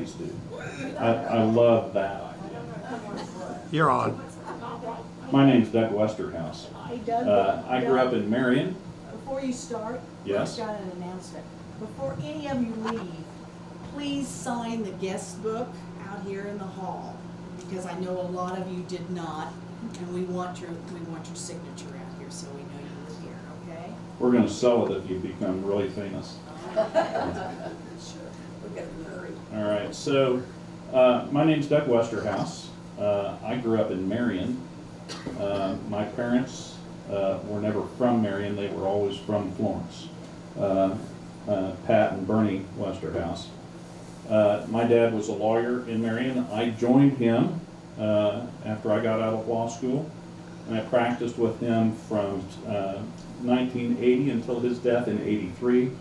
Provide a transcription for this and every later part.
always do. I love that idea. You're on. My name's Doug Westerhouse. Hey, Doug. I grew up in Marion. Before you start, Yes. I've got an announcement. Before any of you leave, please sign the guest book out here in the hall, because I know a lot of you did not, and we want your signature out here so we know you were here. Okay? We're going to sell it if you become really famous. Sure. We're gonna hurry. All right. So my name's Doug Westerhouse. I grew up in Marion. My parents were never from Marion. They were always from Florence. Pat and Bernie Westerhouse. My dad was a lawyer in Marion. I joined him after I got out of law school, and I practiced with him from 1980 until his death in '83.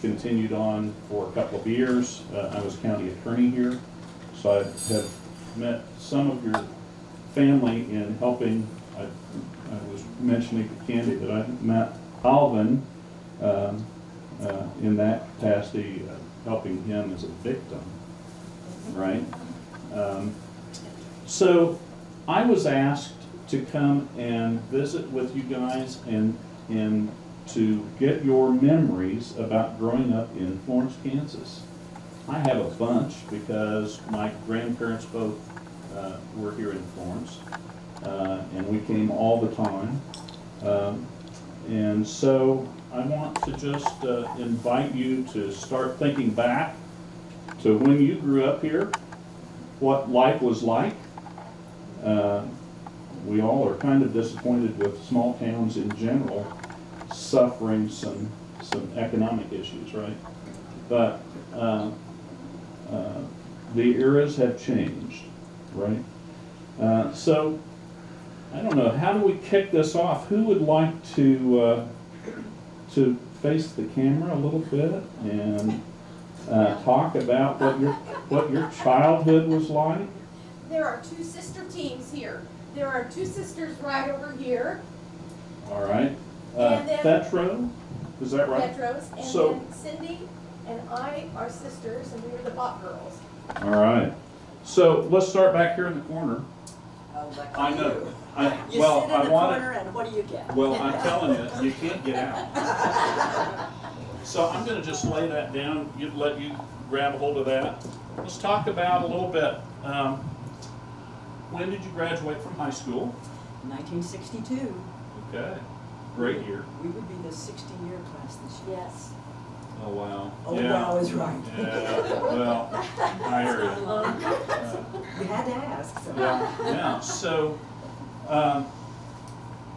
Continued on for a couple of years. I was county attorney here, so I have met some of your family in helping. I was mentioning to Candy that I met Alvin in that capacity, helping him as a victim, right? So I was asked to come and visit with you guys and to get your memories about growing up in Florence, Kansas. I have a bunch because my grandparents both were here in Florence, and we came all the time. And so I want to just invite you to start thinking back to when you grew up here, what life was like. We all are kind of disappointed with small towns in general suffering some economic issues, right? But the eras have changed, right? So I don't know, how do we kick this off? Who would like to face the camera a little bit and talk about what your childhood was like? There are two sister teams here. There are two sisters right over here. All right. And then- Petro, is that right? Petros, and So- then Cindy and I are sisters, and we were the Bot girls. All right. So let's start back here in the corner. Oh, lucky I know. you. You Well, sit in I the wanted. corner, and what do you get? Well, I'm telling you, you can't get out. So I'm going to just lay that down. Let you grab a hold of that. Let's talk about a little bit. When did you graduate from high school? 1962. Okay, great year. We would be the 60-year class this year. Yes. Oh wow. Oh, Yeah. wow is right. Yeah. Well, I hear you. You had to ask. So. Yeah. So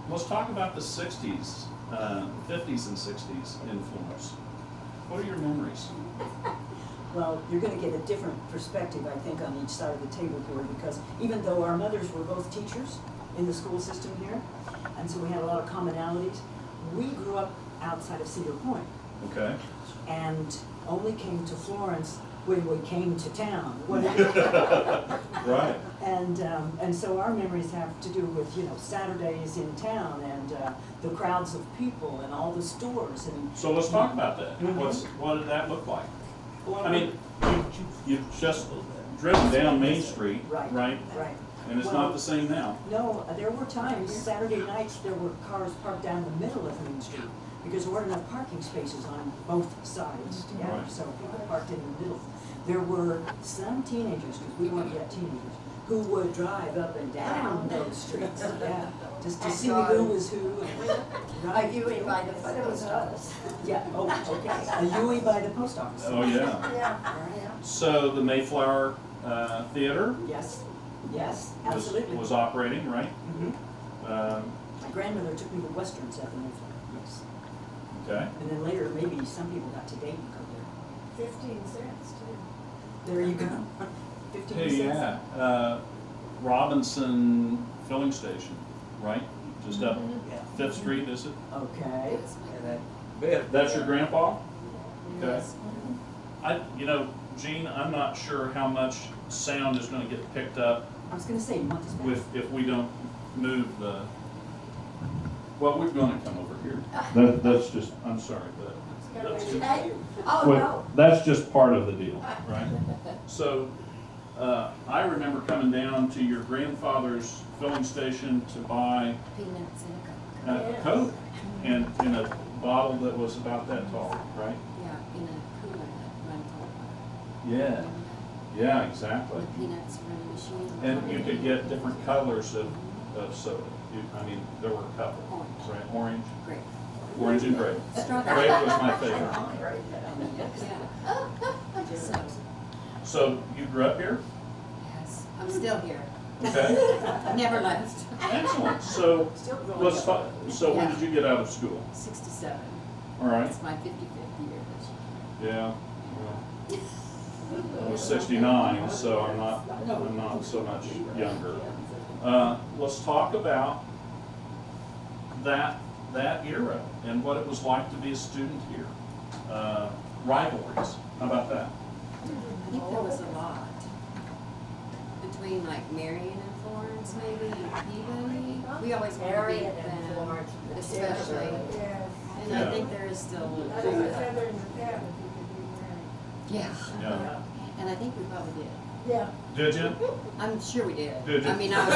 let's talk about the 60s, 50s and 60s in Florence. What are your memories? Well, you're going to get a different perspective, I think, on each side of the table here, because even though our mothers were both teachers in the school system here, and so we had a lot of commonalities, we grew up outside of Cedar Point. Okay. And only came to Florence when we came to town. Right. And so our memories have to do with, you know, Saturdays in town and the crowds of people and all the stores. And So let's talk about that. Mhm. What did that look like? well, I mean, you've just driven down Main Street, Right. right? right. And it's Well, not the same now. No, there were times, Saturday nights, there were cars parked down the middle of Main Street because there weren't enough parking spaces on both sides together, Right. so people parked in the middle. There were some teenagers, because we weren't yet teenagers, who would drive up and down those streets, yeah, just to see who was who. And, A Huey by the post office. Yeah, oh, okay, a Huey by the post office. Oh yeah. Yeah. So the Mayflower Theater Yes, yes, was, absolutely. was operating, right? Mhm. Um, My grandmother took me to Westerns at the Mayflower, yes. okay. And then later, maybe some people got to date and go there. 15 cents, too. There you go. 15 Hey, cents. yeah. Robinson Filling Station, right? Just up Yeah. 5th Street, is it? Okay. That's your grandpa? Okay. Yes. You know, Gene, I'm not sure how much sound is going to get picked up I was gonna say, you want this back? if we don't move the. Well, we're going to come over here. That's just. I'm sorry, but Oh, Well, no. that's just part of the deal, right? So, I remember coming down to your grandfather's filling station to buy Peanuts in a Coke. a Coke and in a bottle that was about that tall, right? Yeah, in a cooler that runs on Yeah, yeah, exactly. the peanuts from the machine. And you could get different colors of soda. I mean, there were a couple, Orange. right? Orange, Great. orange and grape. Strawberry. Grape was my favorite. Yeah. So you grew up here? Yes, I'm still here. Okay, Never left. excellent. So let's talk, so when did you get out of school? 67. All right, It's my 55th year this year. yeah. Well, I was 69, so I'm not so much younger. Let's talk about that era and what it was like to be a student here. Rivalries, how about that? I think there was a lot between like Marion and Florence, maybe, and Peabody. We always want to beat Marion and them, Florence, especially. Yes. And Yeah. I think there is still. That was a feather in your cap if you could be married. Yeah. Yeah. And I think we probably did. Yeah. Did you? I'm sure we did. Did you? I mean, I was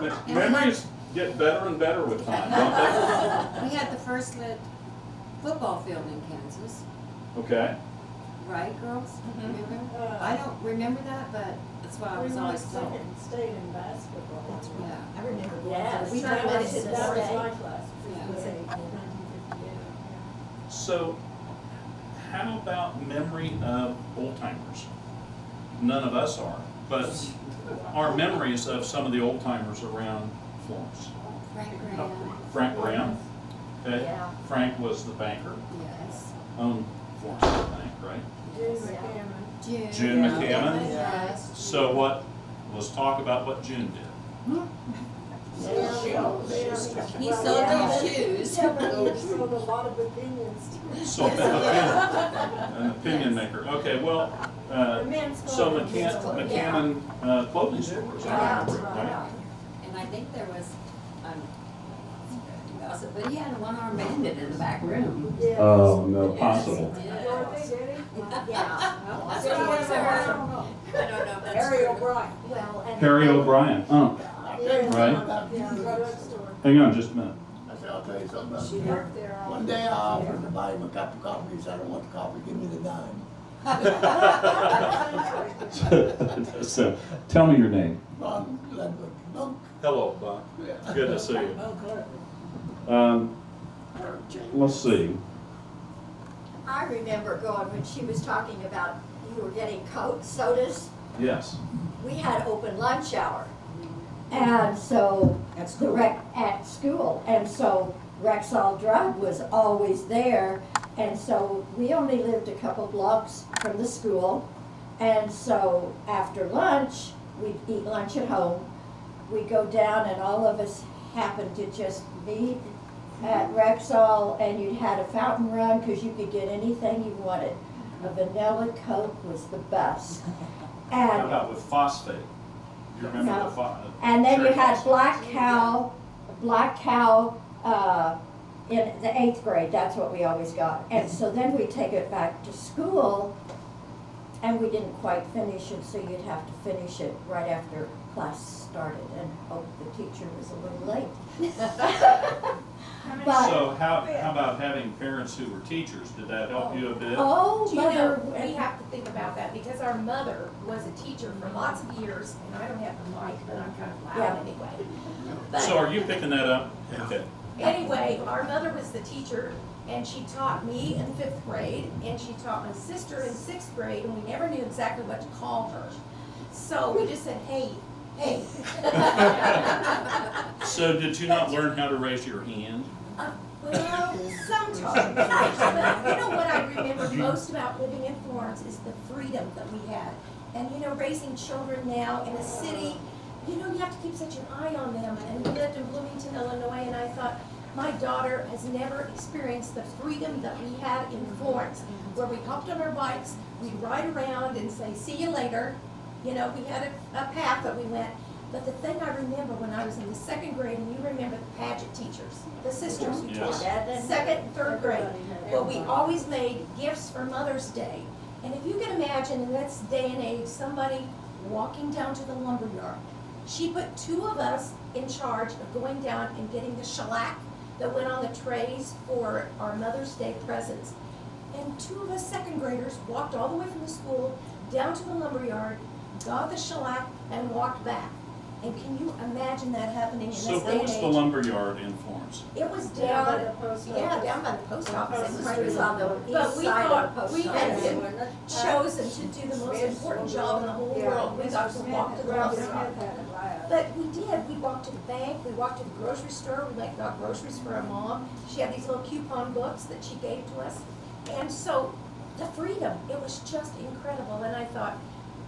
pretty young. Memories get better and better with time, don't We had the first lit football field in Kansas, they? Okay. right, girls? Remember? Uh, I don't remember that, but that's what I We was won always told. second state in basketball. That's right. Yeah. I remember. Yes, We that tried was, it that was this my day. class. Yeah. 1958. So, how about memory of old timers? None of us are, but our memories of some of the old timers around Florence. Frank Graham. Frank Graham, okay? Yeah. Frank was the banker, Yes. owned Florence Bank, right? June McCammon. June McCammon? Yes. So let's talk about what June did. He sold those shoes. Yeah, but he sold a lot of opinions. So, an opinion maker. Okay, well, The men's so clothing. McCammon clothing stores, Yeah. right? And I think there was, but he had a one-armed bandit in the back room. Yes. Oh, no, Yes, possible. he did. Dorothy, did he? Yeah. That's what what he was I around. don't know. I don't know if that's Harry true. O'Brien. Well, and. Harry O'Brien, Yes. right? Yeah, drugstore. Hang on just a minute. I said, I'll tell you something about She you. worked there all. One day I offered to buy him a cup of coffee, he said, I don't want the coffee, give me the dime. So, tell me your name. Ron Ledwood, Monk. Hello, Bob. Yeah. Good to see you. Oh, good. Let's see. I remember going when she was talking about you were getting Coke, sodas. Yes. We had open lunch hour. And so, At the school. at school, and so Rexall Drug was always there. And so we only lived a couple blocks from the school. And so after lunch, we'd eat lunch at home. We'd go down and all of us happened to just meet at Rexall, and you had a fountain run because you could get anything you wanted. A vanilla Coke was the best. How And about with phosphate? Do you remember No. the phosphate? and then you had Black Cow in the 8th grade, that's what we always got. And so then we take it back to school, and we didn't quite finish it, so you'd have to finish it right after class started and hope the teacher was a little late. But, So how about having parents who were teachers? Did that help you a bit? oh, Do you know, mother, we have to think about that because our mother was a teacher for lots of years, and I don't have the mic, but I'm kind of loud Yeah. anyway. So are you picking that up? Okay. Anyway, our mother was the teacher, and she taught me in 5th grade, and she taught my sister in 6th grade, and we never knew exactly what to call her. So we just said, hey, hey. So did you not learn how to raise your hand? Well, sometimes. But you know what I remember most about living in Florence is the freedom that we had. And you know, raising children now in a city, you know, you have to keep such an eye on them. And we lived in Bloomington, Illinois, and I thought, my daughter has never experienced the freedom that we had in Florence, where we hopped on our bikes, we'd ride around and say, see you later. You know, we had a path that we went, But the thing I remember when I was in the second grade, and you remember the pageant teachers, the sisters who Yes. taught second and third grade. Well, we always made gifts for Mother's Day. And if you can imagine in this day and age, somebody walking down to the lumberyard. She put two of us in charge of going down and getting the shellac that went on the trays for our Mother's Day presents. And two of us second graders walked all the way from the school down to the lumberyard, got the shellac, and walked back. And can you imagine that happening in this So day where and was age? the lumberyard in Florence? It was Down by down, the post yeah, office. down by the post office. It was on the But east we side thought of the post we had office. been chosen to do the most important job in the whole world. We got to walk to the lumberyard. But we did, we walked to the bank, we walked to the grocery store, we like got groceries for our mom. She had these little coupon books that she gave to us. And so, the freedom, it was just incredible, and I thought,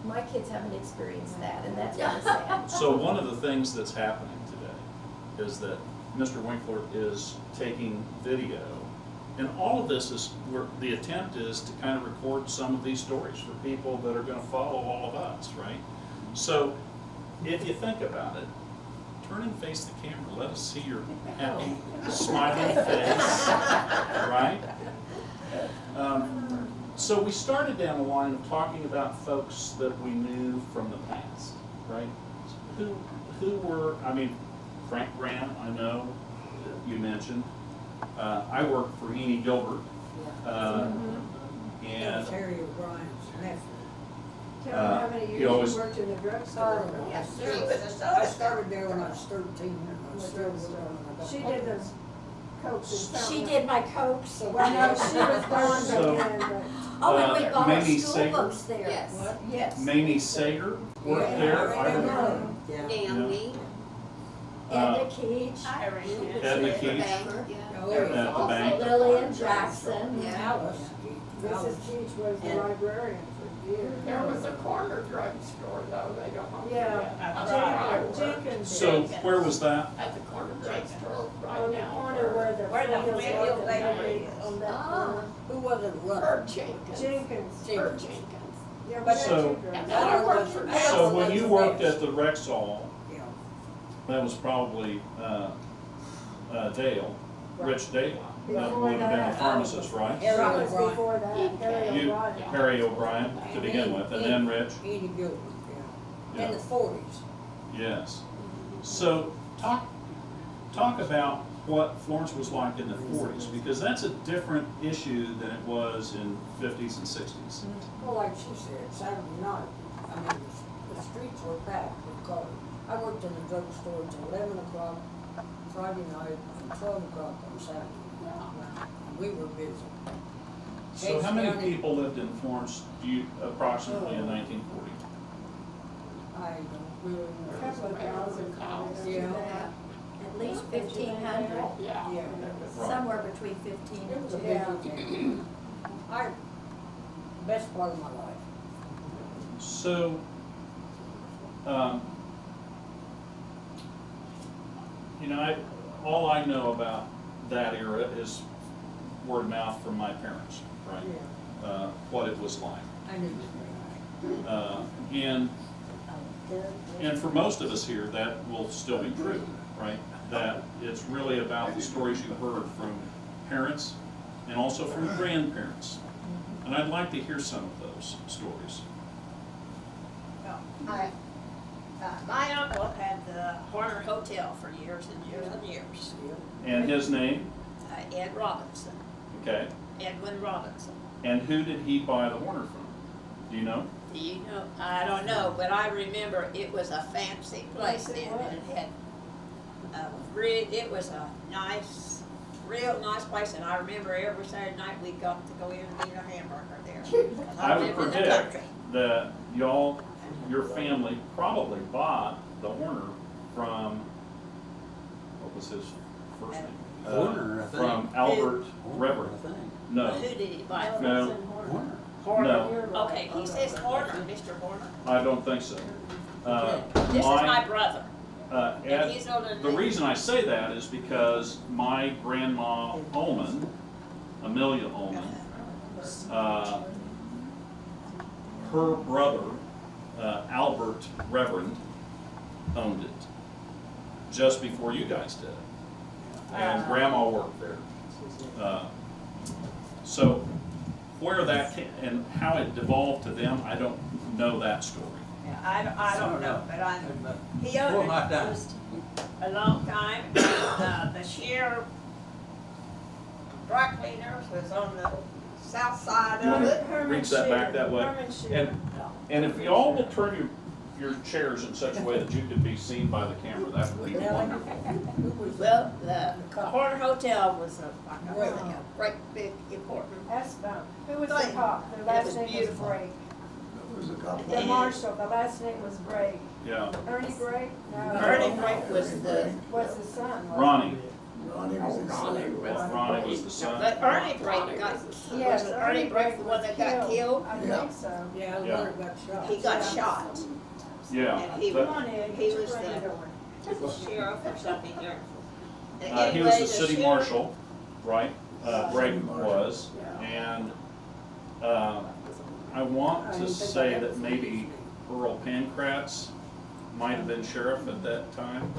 my kids haven't experienced that, and that's kind of sad. So one of the things that's happening today is that Mr. Winkler is taking video, and all of this is where the attempt is to kind of record some of these stories for people that are going to follow all of us, right? So if you think about it, turn and face the camera. Let us see your happy, smiling face, right? So we started down the line of talking about folks that we knew from the past, right? Who were, I mean, Frank Graham, I know you mentioned. I worked for Enid Gilbert. And Terry O'Brien's nephew. Tell me how many he years you always- worked in the drugstore. I started there when I was 13, and I was still with her when I got She home. did those cokes and fountain. She did my cokes. So I know she was gone So- again, but. Oh, and we bought our Mamie school Sager? books there. Yes. What? Yes. Mamie Sager worked Yeah, there. I remember her. Yeah. Danby. Edna Keach, Edna Keach. Yeah. Oh, At the bank. Lillian Jackson. Yeah. Alice. Mrs. Keach was the And- librarian for years. There was a corner drugstore though, they don't know. Yeah, Jenkins. So where was that? At the corner drugstore On right the now. corner where the Flails was on that corner. Who was it running? Herb Jenkins. Jenkins. Herb Jenkins. Yeah, we But- had So- two drugs. And I worked for So when you worked at the Rexall, Yeah. that was probably Dale, Rich Dale. That would have been a pharmacist, right? Harry That was O'Brien. before that, Harry You, O'Brien. Harry O'Brien to begin with, and then Rich. Enid Gilbert, yeah. Yeah. In the 40s. Yes. So talk about what Florence was like in the 40s, because that's a different issue than it was in 50s and 60s. Well, like she said, Saturday night, I mean, the streets were packed with cars. I worked in the drugstore until 11 o'clock Friday night and 12 o'clock on Saturday. And we were busy. So how many people lived in Florence approximately in 1940? I don't really A know. couple of thousand probably. Yeah. At least 1,500, Yeah. Yeah. somewhere between 15 It and was a 20. busy day. Best part of my life. So, all I know about that era is word of mouth from my parents, right? What it was like. I knew it was And for most of us here, that will still be true, right? That it's really about the stories you heard from parents and also from grandparents. And I'd like to hear some of those stories. My uncle had the Horner Hotel for years and years and years. And his name, Ed Robinson, okay? Edwin Robinson. And who did he buy the Horner from? Do you know? Do you know? I don't know, but I remember it was a fancy place then, and it had it was a nice, real nice place, and I remember every Saturday night we got to go in and eat a hamburger there. 'Cause I would lived in the predict country. that your family probably bought the Horner from, what was his first name? Horner, I think. From Albert Reverend. I think. No, Who did he buy it from? no, Horner. Horner. no, Okay, he says Horner, Mr. Horner. I don't think so. This is my brother, and Ed, he's older than the me. reason I say that is because my grandma Ullman, Amelia Ullman, her brother, Albert Reverend, owned it, just before you guys did. And Grandma worked there. So where that came, and how it devolved to them, I don't know that story. Yeah, I don't know, but he owned it a long time. The sheer dry cleaners was on the south side of it. Reach that back that way. And if y'all will turn your chairs in such a way that you can be seen by the camera, that would be wonderful. Well, the Horn Hotel was like a great big important. That's who was the Thing. cop? The It last was name was beautiful. Brake. There was a couple. The marshal, the last name was Brake. Yeah. Ernie Brake? No. Ernie Brake was the, Was his son, wasn't Ronnie. Ronnie was his son. Ronnie was the son. but Ernie Brake got, he? Yes, was Ernie Brake the one that got killed? I Yeah. think so. Yeah, Yeah. Leonard got shot. He got shot, Yeah. and he But, Come on, Ed, He get your was friend the- over. sheriff or something there. he was Anyway, the city sheriff- marshal, right? Brake was. And I want to say that maybe Earl Pancratz might have been sheriff at that time.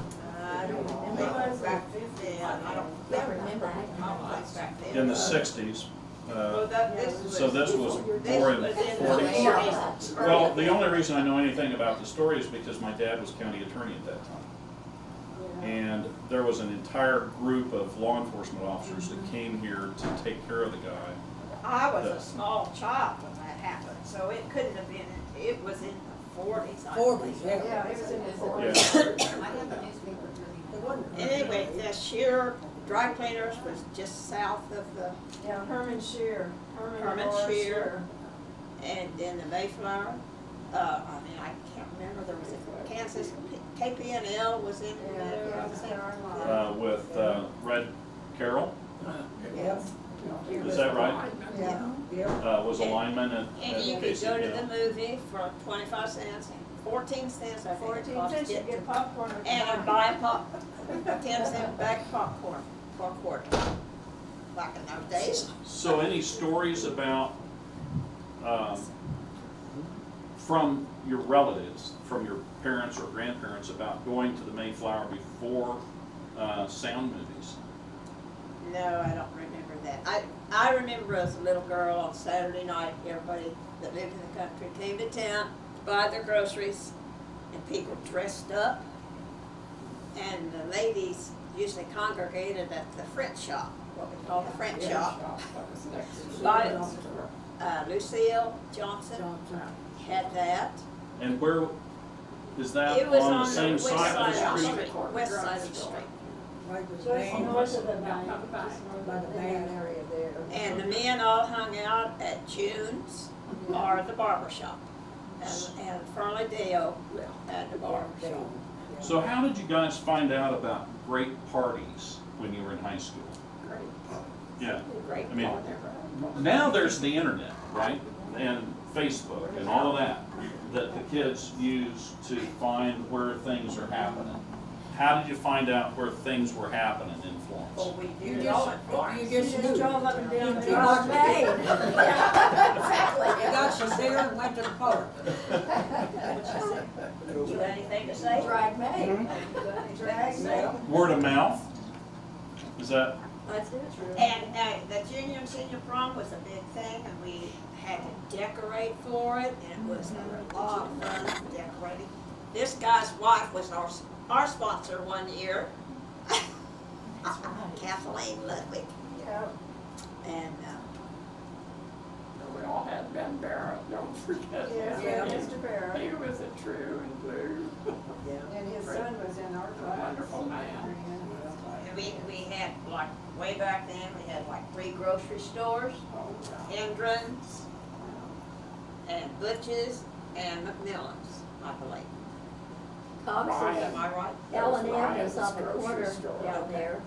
I don't remember back then, I don't remember back then. In the 60s. Well, So this was more in the in the 40s. 40s. Well, the only reason I know anything about the story is because my dad was county attorney at that time. And there was an entire group of law enforcement officers that came here to take care of the guy. I was a small child when that happened, so it couldn't have been, it was in the 40s, I Forties, believe. yeah. Yeah, it was in the Yeah. 40s. I have a newspaper It wasn't- Anyway, the sheer dry cleaners was just south of the, Yeah, Herman Shear. Herman Laura Shear. and then the Mayflower. I mean, I can't remember, there was a Kansas, KPNL was in there. Yeah, I think. With Red Carroll, Yeah. is that right? Yeah. Yeah. Was a lineman at And you could go to KCPL. the movie for 25 cents, 14 cents, I think it 14 cost cents, you it. get popcorn with And the buy a 10-cent bag of popcorn for a quarter, back in those days. So any stories about, from your relatives, from your parents or grandparents about going to the Mayflower before sound movies? No, I don't remember that. I remember as a little girl on Saturday night, everybody that lived in the country came to town to buy their groceries, and people dressed up, and the ladies usually congregated at the French shop, what we call the French shop. But Lucille Johnson had that. And where, is that It was on the on the same west side of the side of the street? street, west side of the street. Right with Just Maine, north of the bank, just north by of the the Maine bank. area there. And the men all hung out at June's or the barber shop. And Fernley Dale at the barber shop. So how did you guys find out about great parties when you were in high school? Yeah, Great I mean, partner. now there's the internet, right? And Facebook and all of that the kids use to find where things are happening. How did you find out where things were happening in Florence? Well, we You did it all in just, Florence. you just knew. drove up and down the Drove Main. Exactly. You got some beer and went to the park. You got anything to say? Drag May. Drag May. Word of mouth? Is that, That's true. And the junior and senior prom was a big thing, and we had to decorate for it, and it was a lot of fun decorating. This guy's wife was our sponsor one year. Kathleen Ludwig. Yeah. And, We all had Ben Barrett, don't forget. Yes, Yeah. Mr. Barrett. He was a true and blue, And his son was in our class. wonderful man. and we had, like, way back then, we had like 3 grocery stores, Hendron's, and Butch's, and McMillan's, I believe. Cox Am I right? L&M Ryan's is on the grocery corner store. down there.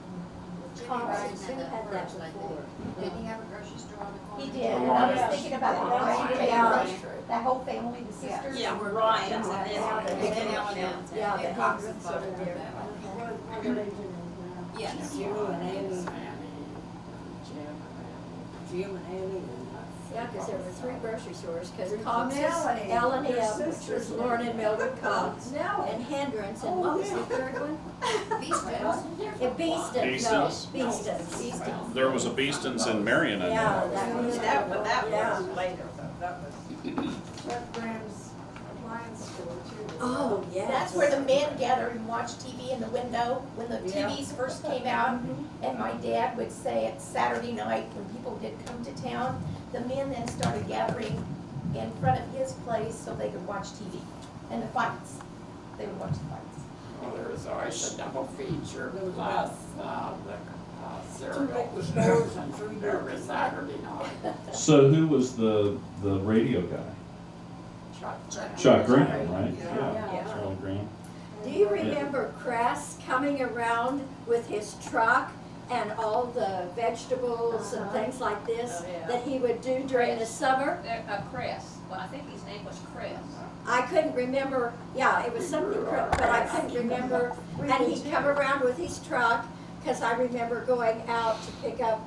Jimmy Cox Ryan has had that had that first, I before. think. Didn't he have a grocery store on the corner? He did, The and I was Ryans. thinking about the that whole family, the sisters. Yeah, we're Ryan's, and Yeah, then, And then L&M. Yeah, the Yeah, Coxes Cox over bought there. that. What religion is Yes. Jim and Annie, Sammy, Jim, Jim and Annie, and Yeah, because there were 3 grocery stores, because Melanie. Cox, Your which sister's was Lauren and Mildred Cox, Nellie. and Hindrance, and what was the third one? Beastons. Beaston's, Beaston's. There was a Beaston's in Marion, I know. Yeah, that was, That yeah. was later, though, that was. Jeff Graham's appliance store too. Oh, yes. That's where the men gathered and watched TV in the window when the Yeah. TVs first came out. And my dad would say at Saturday night when people did come to town, the men then started gathering in front of his place so they could watch TV and the fights. They would watch the fights. Well, there was always a double feature plus, Two cereal. liquor stores and 3 Every different. Saturday night. So who was the radio guy? Chuck Graham, right? Yeah. Charlie Graham. Do you remember Cress coming around with his truck and all the vegetables and things like this Oh, yeah. that he would do during the summer? Chris, well, I think his name was Chris. I couldn't remember, yeah, it was something, but I couldn't remember. And he'd come around with his truck, because I remember going out to pick up,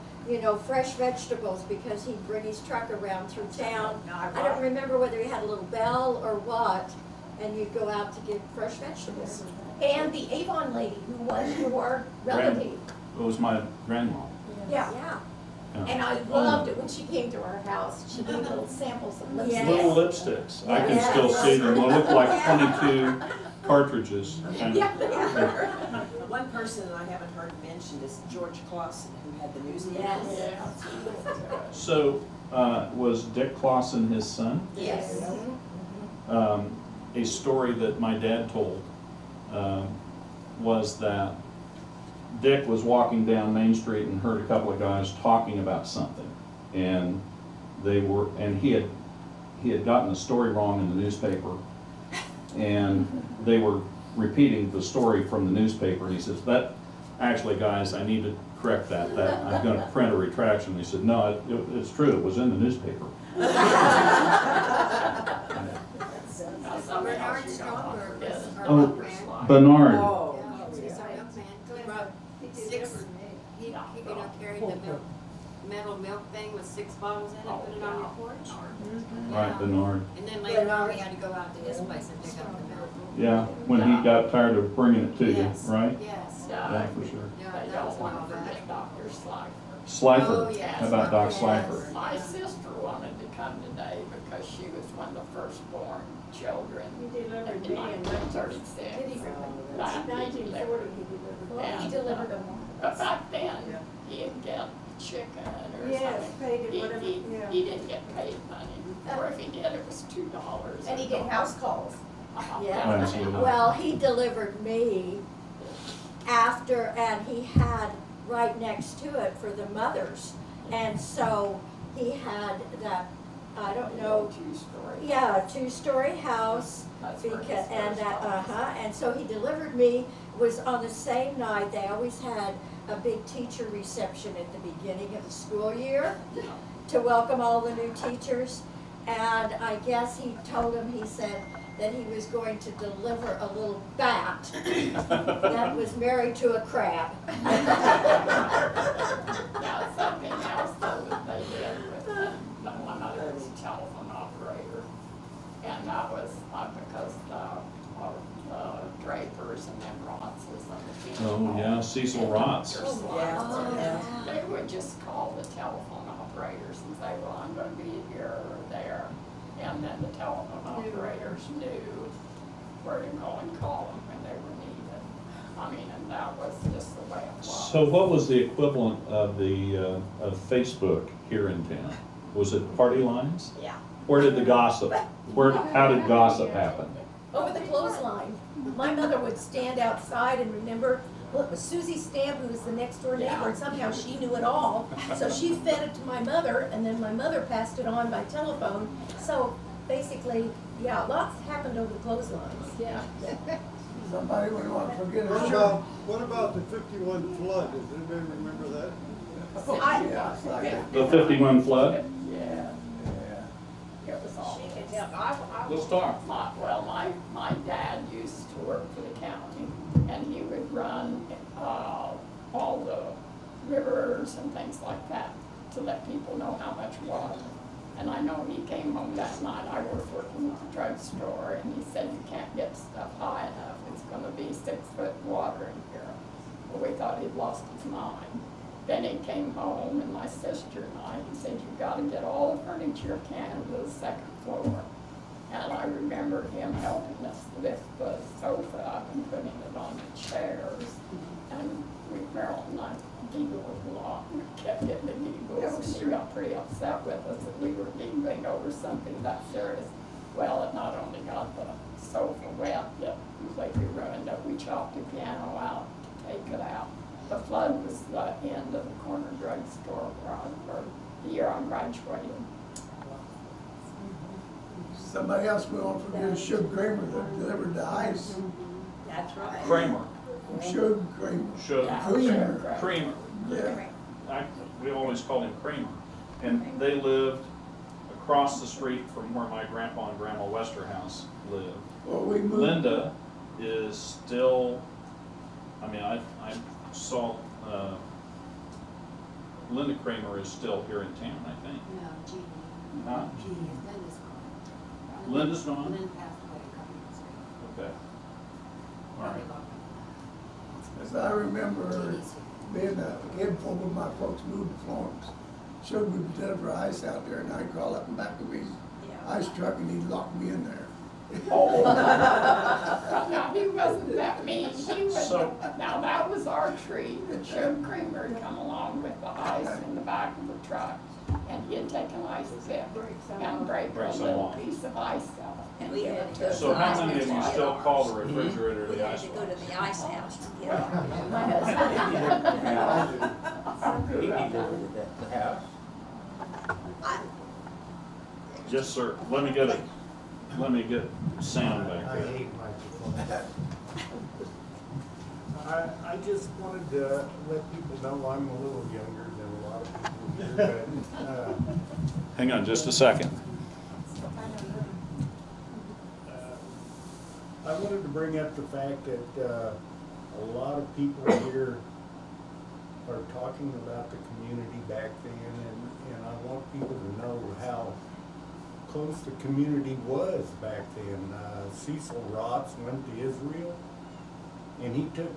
fresh vegetables, because he'd bring his truck around through town. I don't remember whether he had a little bell or what, and you'd go out to get fresh vegetables. And the Avon lady who was your relative. It was my grandma. Yeah. Yeah. And I loved it when she came to our house. She gave little samples of lipstick. Yes. Little lipsticks. I can Yes. still see them. They look like 22 cartridges. Kind of. Yeah. One person that I haven't heard mentioned is George Clausen, who had the newspaper. Yes. So, was Dick Clausen his son? Yes. A story that my dad told was that Dick was walking down Main Street and heard a couple of guys talking about something, and he had gotten the story wrong in the newspaper, and they were repeating the story from the newspaper, and he says, actually guys, I need to correct that I'm going to print a retraction. He said, no, it's true, it was in the newspaper. Bernard Stronger was our Oh, milkman. Bernard. Oh. Yeah, he was our milkman. He brought He did 6, for me. he carried the metal milk thing with 6 bottles in it, put it on your porch. Right, Bernard. And then later on, we had to go out to his place and pick up the milk. Yeah, when he got tired of bringing it to you, Yes. right? Yes. Yeah, for sure. Yeah, They that was don't a while want to back. forget Dr. Slifer. Slifer. Oh, yes. How about Doc Yes. Slifer? My sister wanted to come today because she was one of the firstborn children He delivered in me in 1936. Did he really? That he 1940, delivered. he delivered. Well, he delivered them. But back then, he'd get chicken or Yes, something. paid it whatever, yeah. He didn't get paid money, or if he did, it was $2. And he did house calls. Yeah. Absolutely. Well, he delivered me after, and he had right next to it for the mothers. And so he had that, I don't know, Two-story. yeah, a 2-story house. That's where his Because, and first that, house. and so he delivered me, was on the same night. They always had a big teacher reception at the beginning of the school year to welcome all the new teachers. And I guess he told him, he said that he was going to deliver a little bat that was married to a crab. Now, something else though that they did with one other telephone operator, and that was because the Drapers and them Rotzes and the people. Oh, yeah, Cecil Rotz. They would just call the telephone operators and say, well, I'm gonna be here or there, and then the telephone operators knew where to go and call them when they were needed. I mean, and that was just the way it was. So what was the equivalent of of Facebook here in town? Was it party lines? Yeah. Where did the gossip, how did gossip happen? Over the clothesline. My mother would stand outside and remember, well, it was Susie Stamp who was the next door neighbor, and somehow she knew it all. So she fed it to my mother, and then my mother passed it on by telephone. So basically, yeah, lots happened over the clotheslines. Yeah. Somebody would want to forget What a about, what about the 51 flood? Does anybody remember that? Yeah, it's like- The 51 flood? Yeah, it was all. Let's talk. My dad used to work for the county, and he would run all the rivers and things like that to let people know how much water And I know he came home that night, I was working at the drugstore, and he said, you can't get stuff high enough, it's gonna be 6 foot water in here. Well, we thought he'd lost his mind. Then he came home, and my sister and I, he said, you gotta get all the furniture you can to the 2nd floor. And I remember him helping us lift the sofa up and putting it on the chairs. And Marilyn and I giggled along, we kept getting the giggles, and he got pretty upset with us that we were giggling over something that serious. Well, it not only got the sofa wet, it completely ruined it. We chopped the piano out to take it out. The flood was the end of the corner drugstore where the year I graduated. Somebody else went on from here, Shug Kramer, that delivered the ice. That's right. Kramer. Shug Kramer. Shug. Kramer. Kramer. Yeah. We always called him Kramer. And they lived across the street from where my grandpa and grandma Westerhouse lived. Well, we moved. Linda is still, I mean, I saw, Linda Kramer is still here in town, I think. No, Jeannie. Huh? Linda's gone. Linda's gone? Lynn passed away a couple years ago. Okay. All right. Probably longer than As I remember that. Jeannie's here. being a kid before my folks moved to Florence. Shug would deliver ice out there, and I'd crawl up in the back of his ice truck, and he'd lock me in there. Oh, now he wasn't that mean. He was, So- now that was our treat. The Shug Kramer had come along with the ice in the back of the truck, and he had taken ice zip and break a Break some little off. piece of ice off. And we had to. So how many of you still call the refrigerator We the had ice to go box? to the ice house to get it. My husband. Yes, sir. Let me get sound back I there. hate microphones. I just wanted to let people know I'm a little younger than a lot of people here, but, Hang on just a second. I wanted to bring up the fact that a lot of people here are talking about the community back then, and I want people to know how close the community was back then. Cecil Rotz went to Israel, and he took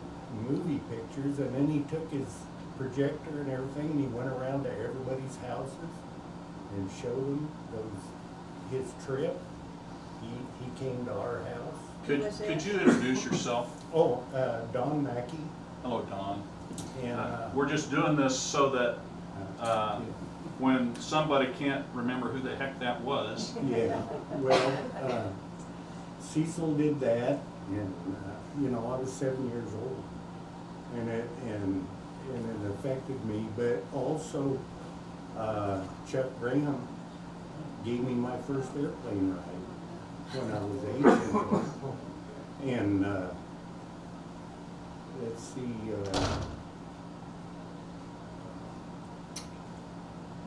movie pictures, and then he took his projector and everything, and he went around to everybody's houses and showed them his trip. He came to our house. Could you introduce yourself? Oh, Don Mackey. Hello, Don. And, We're just doing this so that when somebody can't remember who the heck that was. yeah, well, Cecil did that, and, you know, I was 7 years old, and it affected me, but also, Chuck Graham gave me my first airplane ride when I was 8 years old. And, let's see,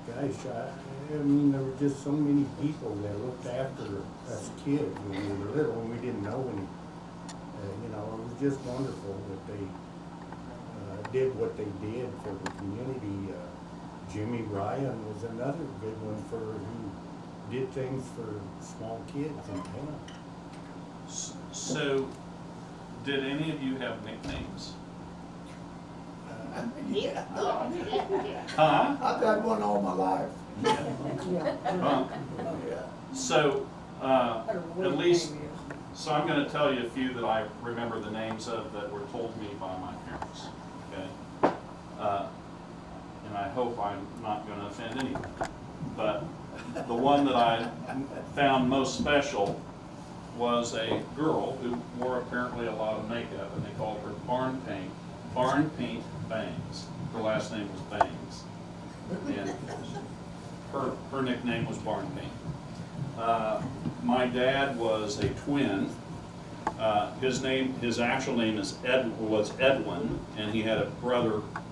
gosh, I mean, there were just so many people that looked after us kids when we were little, and we didn't know any. You know, it was just wonderful that they did what they did for the community. Jimmy Ryan was another good one who did things for small kids in town. So, did any of you have nicknames? Yeah. Huh? I've had one all my life. So, at least, so I'm going to tell you a few that I remember the names of that were told me by my parents, okay? And I hope I'm not going to offend anyone. But the one that I found most special was a girl who wore apparently a lot of makeup, and they called her Barn Paint Bangs. Her last name was Bangs. And her nickname was Barn Paint. My dad was a twin. His actual name was Edwin, and he had a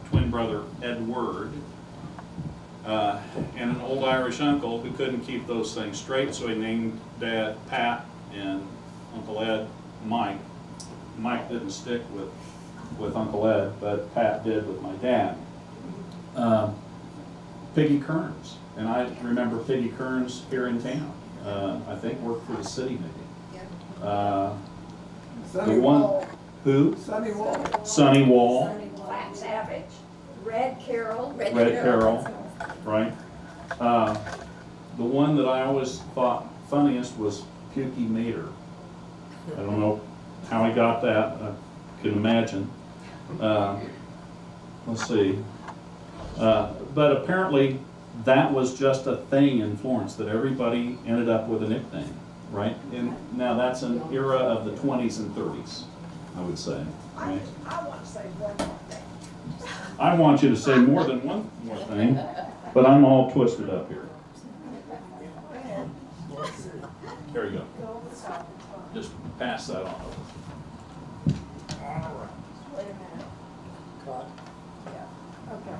twin brother, Edward, and an old Irish uncle who couldn't keep those things straight, so he named Dad Pat and Uncle Ed Mike. Mike didn't stick with Uncle Ed, but Pat did with my dad. Peggy Kearns, and I remember Peggy Kearns here in town. I think worked for the city maybe. Sonny The one, Wall. who? Sonny Wall. Sonny Wall, Flat Savage. Red Carroll. Red Carroll, right? The one that I always thought funniest was Pukey Mater. I don't know how he got that, I can imagine. Let's see. But apparently that was just a thing in Florence, that everybody ended up with a nickname, right? And now that's an era of the 20s and 30s, I would say. Right? I want to say one more thing. I want you to say more than one more thing, but I'm all twisted up here. There you go. Just pass that on over. Wait a minute. Caught. Okay.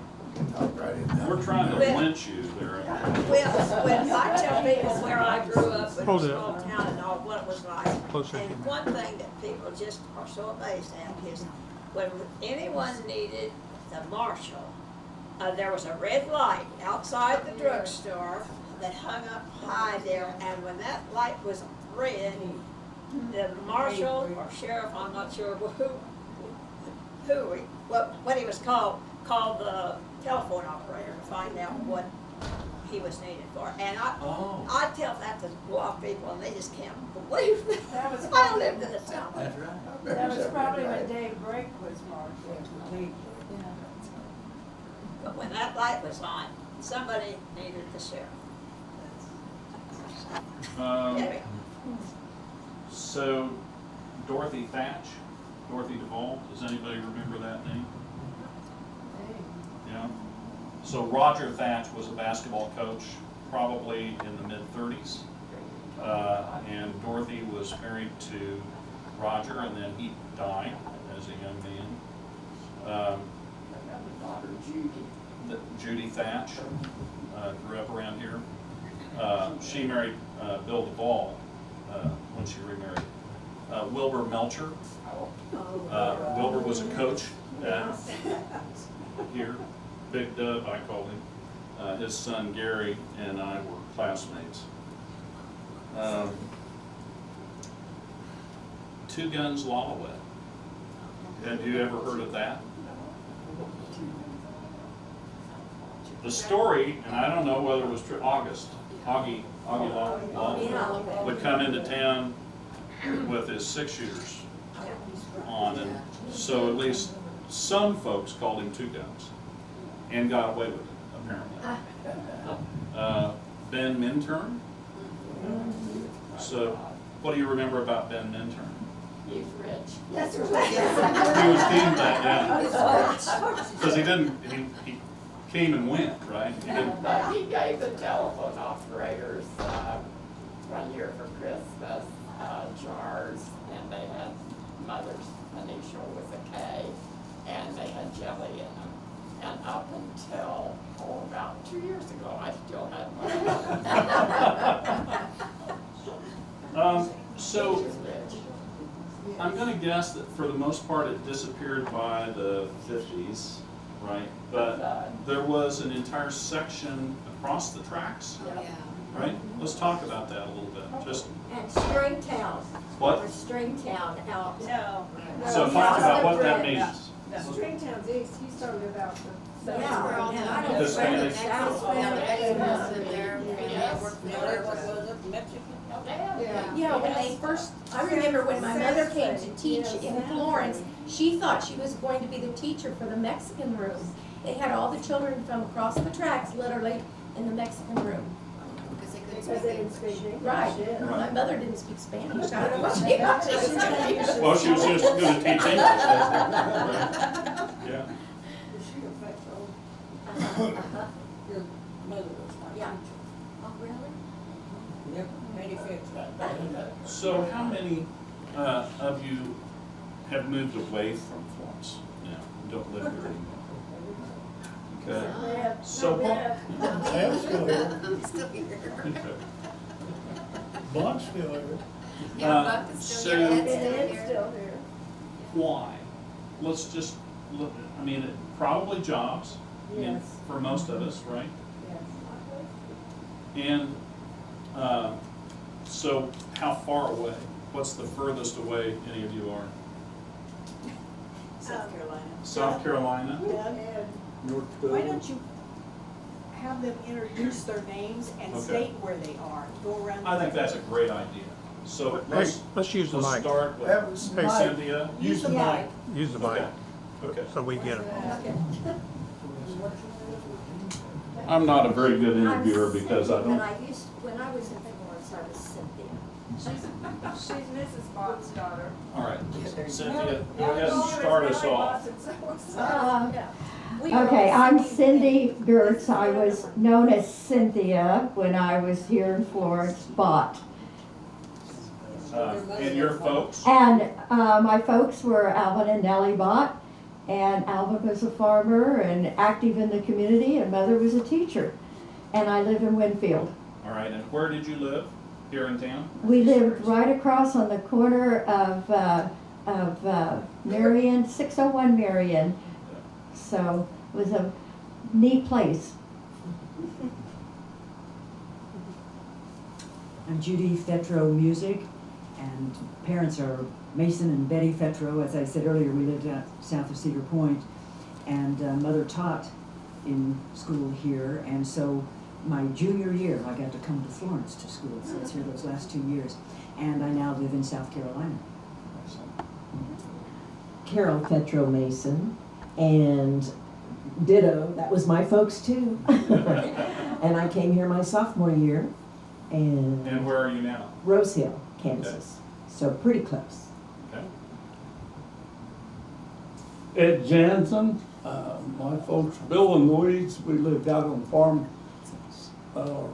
Talk right in there. We're trying to lynch you there. Well, when I tell people where I grew up in a Hold it. small town and all what it was like, Closer. and one thing that people just are so amazed at is when anyone needed the marshal, there was a red light outside the drugstore that hung up high there, and when that light was red, the marshal or sheriff, I'm not sure what he was called the telephone operator to find out what he was needed for. And I tell that to a lot of people, and they just can't believe it. That was I lived in the town. That was probably when Dave Brake was marshal. But when that light was on, somebody needed the sheriff. Anyway, So, Dorothy Thatch, Dorothy Duvall, does anybody remember that name? Yeah. So Roger Thatch was a basketball coach, probably in the mid-30s. And Dorothy was married to Roger, and then he died as a young man. Judy Thatch grew up around here. She married Bill Duvall when she remarried. Wilbur Melcher. Wilbur was a coach here. Big Dub, I called him. His son Gary and I were classmates. Two Guns Lalawet. Have you ever heard of that? The story, and I don't know whether it was true, Augie Lalawet would come into town with his 6-shooters on, and so at least some folks called him Two Guns and got away with it, apparently. Ben Minturn. So, what do you remember about Ben Minturn? He's rich. That's He was deemed that, yeah. Because he came and went, right? He didn't. But he gave the telephone operators, one year for Christmas, jars, and they had mother's initial with a K, and they had jelly in them. And up until, about 2 years ago, I still had one. So, He was rich. I'm going to guess that for the most part it disappeared by the 50s, right? But there was an entire section across the tracks, Yeah. right? Let's talk about that a little bit. Just And Stringtown. what? Or Stringtown out. no. So talk about what that means. Stringtown's east, he's talking about the. Yeah, Where all the and I don't Hispanic. think it's south. Yeah, the Mexicans in there, Yeah, worked what there. was it, Mexican? Yeah, when they first, I remember when my mother came to teach in Florence, she thought she was going to be the teacher for the Mexican room. They had all the children from across the tracks, literally, in the Mexican room. Because they couldn't Because they speak didn't speak English. Right. My mother didn't speak Spanish. I don't know what she was. Well, she was just going to teach English. Right? Yeah. Your mother was my Yeah. teacher. Oh, really? Yep, 85. So how many of you have moved away from Florence now? Don't live here anymore? Okay. So Sam's still here. I'm still here. Okay. Bob's still here. Yeah, Buck is still so- here, Ed's And still it's here. still here. Why? Let's just look, I mean, probably jobs, I mean, Yes. for most of us, right? Yeah. And so how far away? What's the furthest away any of you are? South Carolina. South Carolina? North Why Dakota. don't you have them introduce their names and Okay. state where they are, go around. I think that's a great idea. So Hey, let's use the mic. start That with was Hey, my- Cynthia. Use the mic. Use the mic Okay. Okay. so we get it. I'm not a very good interviewer because I When don't. when I was in Florence, I was Cynthia. She's Mrs. Bob's daughter. All right, Cynthia, go ahead and start us off. Okay, I'm Cindy Gertz. I was known as Cynthia when I was here in Florence, Bott. And your folks? And my folks were Alvin and Nellie Bott, and Alvin was a farmer and active in the community, and Mother was a teacher. And I live in Winfield. All right, and where did you live here in town? We lived right across on the corner of Marion, 601 Marion. So it was a neat place. I'm Judy Fetro Music, and parents are Mason and Betty Fetro. As I said earlier, we lived out south of Cedar Point, and Mother taught in school here, and so my junior year I got to come to Florence to school, so I was here those last 2 years, and I now live in South Carolina. Carol Fetro Mason, and ditto, that was my folks too. And I came here my sophomore year, and And where are you now? Rose Hill, Kansas, so pretty close. Okay. Ed Jansen, my folks, Bill and Louise, we lived out on the farm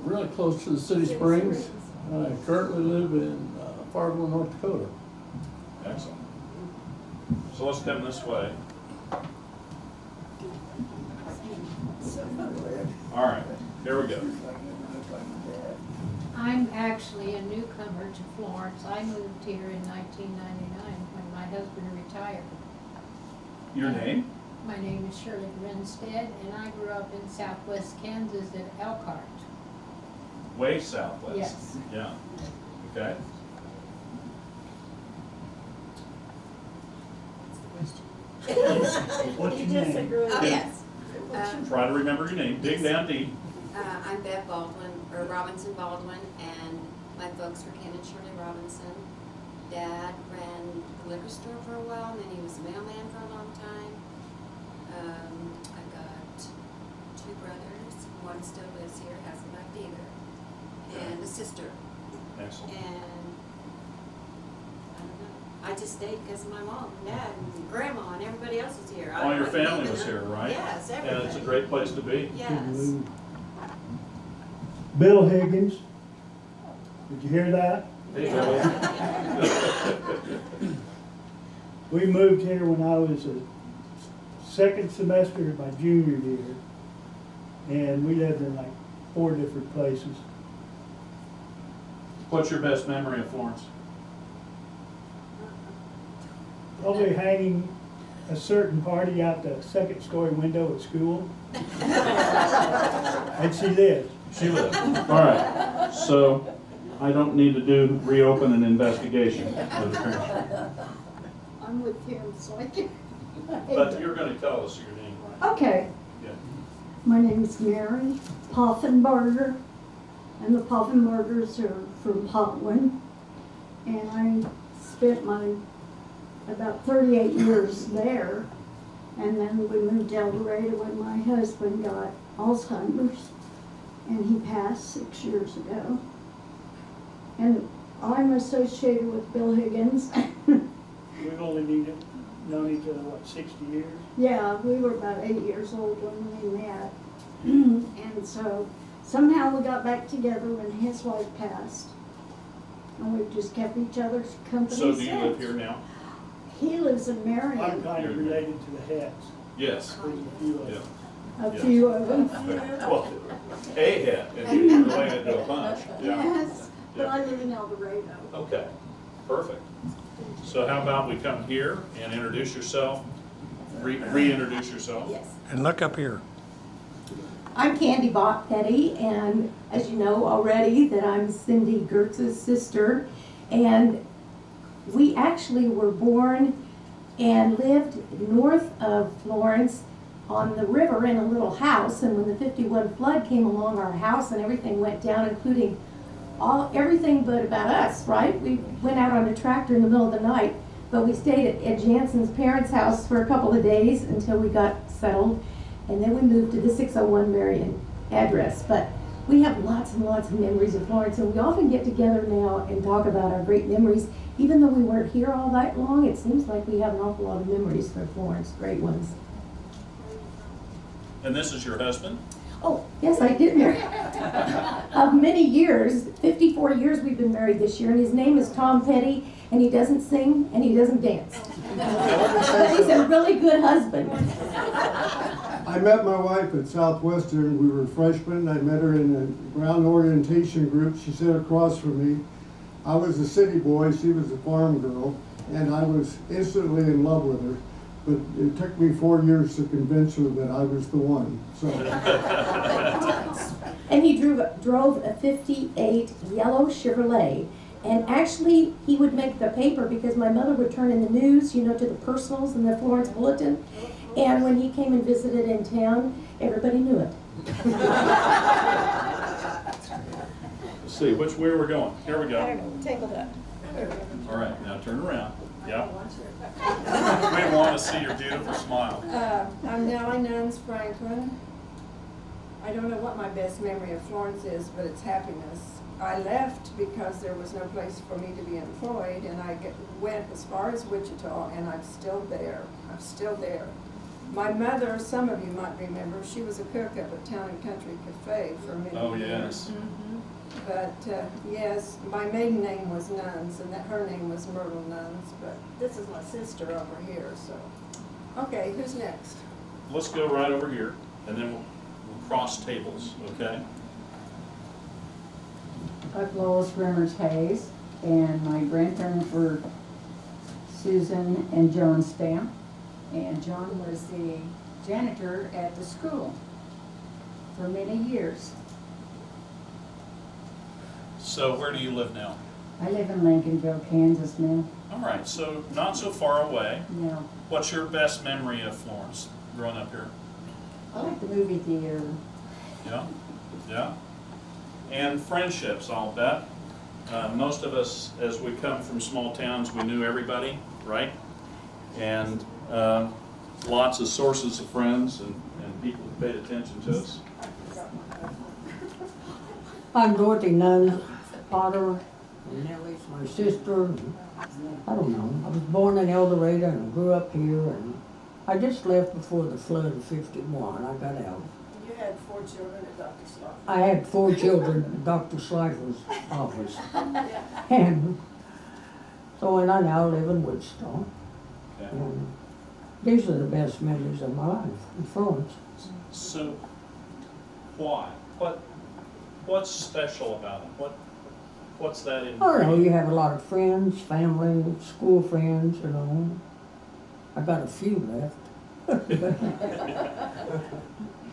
really close to the City Springs. I currently live in Fargo, North Dakota. Excellent. So let's come this way. All right, here we go. I'm actually a newcomer to Florence. I moved here in 1999 when my husband retired. Your name? My name is Shirley Grinstead, and I grew up in southwest Kansas at Elkhart. Way southwest. Yes. Yeah. Okay. What's your name? Oh, yes. Try to remember your name. Dig down deep. I'm Bev Baldwin, or Robinson Baldwin, and my folks were Ken and Shirley Robinson. Dad ran the liquor store for a while, and then he was a mailman for a long time. I've got 2 brothers. One still lives here, hasn't left either. And a sister. Excellent. And I don't know. I just stayed because my mom and dad and grandma and everybody else was here. All your wouldn't family even was know. here, right? Yes, And everybody. it's a great place to be. Yes. Bill Higgins, did you hear that? Hey, Bill. We moved here when I was a second semester of my junior year, and we lived in like 4 different places. What's your best memory of Florence? Probably hanging a certain party out the 2nd story window at school. And she lived. She lived. All right. So I don't need to reopen an investigation. I'm with him, so I can. But you're going to tell us your name, right? Okay, Yeah. my name is Mary Poffenbarger, and the Poffenbargers are from Potwin. And I spent about 38 years there, and then we moved to El Dorado when my husband got Alzheimer's, and he passed 6 years ago. And I'm associated with Bill Higgins. We've only known each other, what, 60 years? Yeah, we were about 8 years old when we met. And so somehow we got back together when his wife passed. And we've just kept each other's company So do since. you live here now? He lives in Marion. I'm kind of related to the Hets. Yes. There's a few of Yeah. them. A Yes. few of them. Well, a head, and you're related to a bunch. Yeah. Yes, but Yeah. I live in El Dorado. Okay, perfect. So how about we come here and introduce yourself, reintroduce yourself? Yes. And look up here. I'm Candy Bach Petty, and as you know already, that I'm Cindy Gertz's sister, and we actually were born and lived north of Florence on the river in a little house, and when the 51 flood came along, our house and everything went down, including everything but about us, right? We went out on a tractor in the middle of the night, but we stayed at Jansen's parents' house for a couple of days until we got settled, and then we moved to the 601 Marion address. But we have lots and lots of memories of Florence, and we often get together now and talk about our great memories. Even though we weren't here all that long, it seems like we have an awful lot of memories for Florence, great ones. And this is your husband? Oh, yes, I did marry. Of many years, 54 years we've been married this year, and his name is Tom Petty, and he doesn't sing and he doesn't dance. But he's a really good husband. I met my wife at Southwestern. We were freshmen. I met her in a ground orientation group. She sat across from me. I was a city boy, she was a farm girl, and I was instantly in love with her. But it took me 4 years to convince her that I was the one. So. And he drove a 58 yellow Chevrolet. And actually, he would make the paper because my mother would turn in the news, you know, to the personals and the Florence Bulletin. And when he came and visited in town, everybody knew it. Let's see, which way we're going. Here we go. Take a look. All right, now turn around. Yeah. We want to see your beautiful smile. I'm Nellie Nuns Franklin. I don't know what my best memory of Florence is, but it's happiness. I left because there was no place for me to be employed, and I went as far as Wichita, and I'm still there. I'm still there. My mother, some of you might remember, she was a cook up at Town and Country Cafe for many years. Oh, yes. Mm-hmm. But yes, my maiden name was Nuns, and her name was Myrtle Nuns, but this is my sister over here, so. Okay, who's next? Let's go right over here, and then we'll cross tables, okay? I'm Florence Ks, and my grandparents were Susan and John Stamp, and John was the janitor at the school for many years. So where do you live now? I live in Lincolnville, Kansas now. All right, so not so far away. Yeah. What's your best memory of Florence growing up here? I like the movie theater. Yeah, yeah. And friendships, I'll bet. Most of us, as we come from small towns, we knew everybody, right? And lots of sources of friends and people who paid attention to us. I'm Dorothy Nuns Potter, and Nellie's my sister. I don't know. I was born in El Dorado and grew up here, and I just left before the flood of '51. I got out. You had 4 children at Dr. Slaughter. I had 4 children at Dr. Schleifer's office. And so, and I now live in Wichita. Okay. And these are the best memories of my life in Florence. So, why? What's special about it? What's that in? I don't know, you have a lot of friends, family, school friends, you know. I got a few left.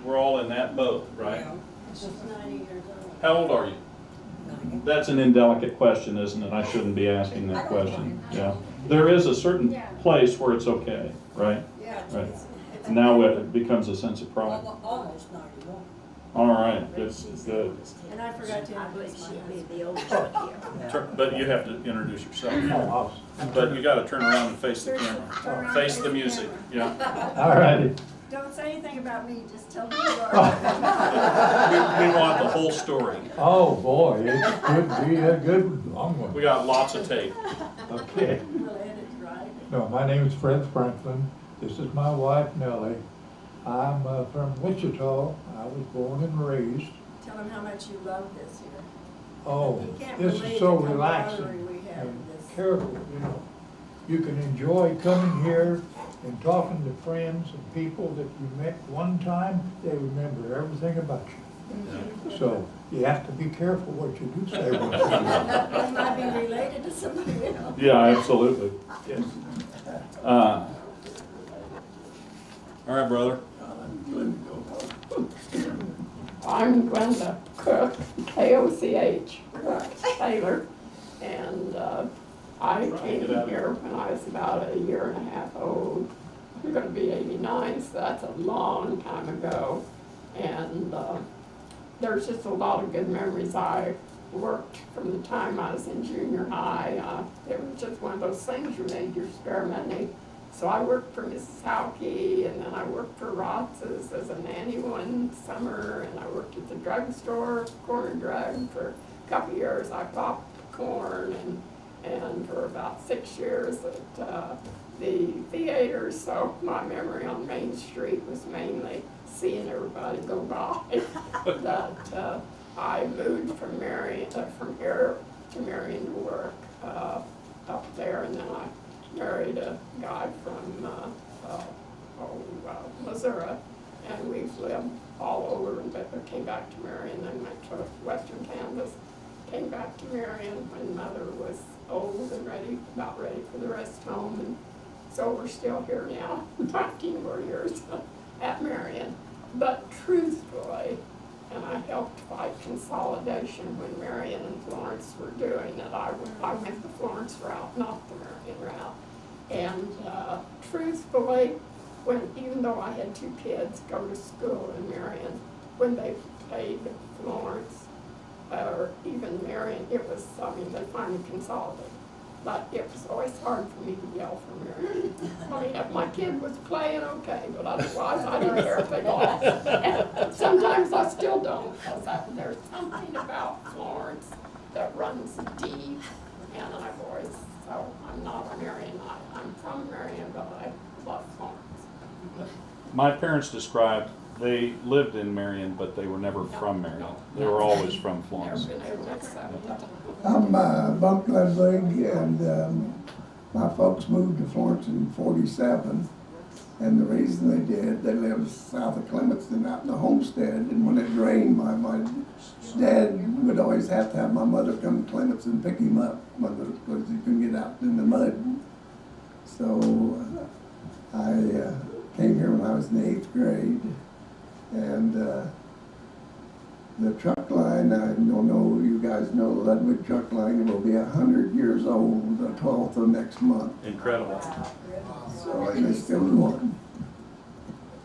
We're all in that boat, right? She's 90 years old. How old are you? 90. That's an indelicate question, isn't it? I shouldn't be asking that question. Yeah. There is a certain place where it's okay, right? Yeah. Right. Now it becomes a sense of pride. Almost 91. All right, good, good. And I forgot to introduce my husband. But you have to introduce yourself. But you got to turn around and face the camera. Face the music. Yeah. All righty. Don't say anything about me, just tell me who you are. We want the whole story. Oh, boy, it could be a good long one. We got lots of tape. Okay. We'll edit, right? No, my name is Fred Franklin. This is my wife, Nellie. I'm from Wichita. I was born and raised. Tell them how much you love this here. Oh, You can't this believe is so the relaxing camaraderie we have and in this. careful, you know. You can enjoy coming here and talking to friends and people that you met one time. They remember everything about you. So you have to be careful what you do say. They might be related to somebody else. Yeah, absolutely. Yes. All right, brother. I'm Glenda Cook, K-O-C-H, Taylor, and I came here when I was about a year and a half old. I'm going to be 89, so that's a long time ago. And there's just a lot of good memories. I worked from the time I was in junior high. It was just one of those things you made your spare money. So I worked for Mrs. Howkey, and then I worked for Rotz's as a nanny one summer, and I worked at the drugstore, corner drug, for a couple of years. I popped corn, and for about 6 years at the theater. So my memory on Main Street was mainly seeing everybody go by. That I moved from here to Marion to work up there, and then I married a guy from Missouri, and we've lived all over, but came back to Marion, then went to Western Kansas, came back to Marion when Mother was old and about ready for the rest home, and so we're still here now, 19 more years at Marion. But truthfully, and I helped fight consolidation when Marion and Florence were doing it. I went the Florence route, not the Marion route. And truthfully, even though I had 2 kids go to school in Marion, when they played Florence, or even Marion, they finally consolidated. But it was always hard for me to yell for Marion. I mean, if my kid was playing, okay, but otherwise I didn't care if they lost. And sometimes I still don't, because there's something about Florence that runs deep, and I've always, so I'm not a Marion, I'm from Marion, but I love Florence. My parents described they lived in Marion, but they were never from Marion. They were always from Florence. I'm Bunk Ludwig, and my folks moved to Florence in '47. And the reason they did, they lived south of Clemenston out in the homestead, and when it rained, my dad would always have to have my mother come to Clemenston and pick him up because he couldn't get out in the mud. So I came here when I was in the 8th grade, and the truck line, I don't know, you guys know the Ludwig truck line will be 100 years old the 12th of next month. Incredible. So it's still going.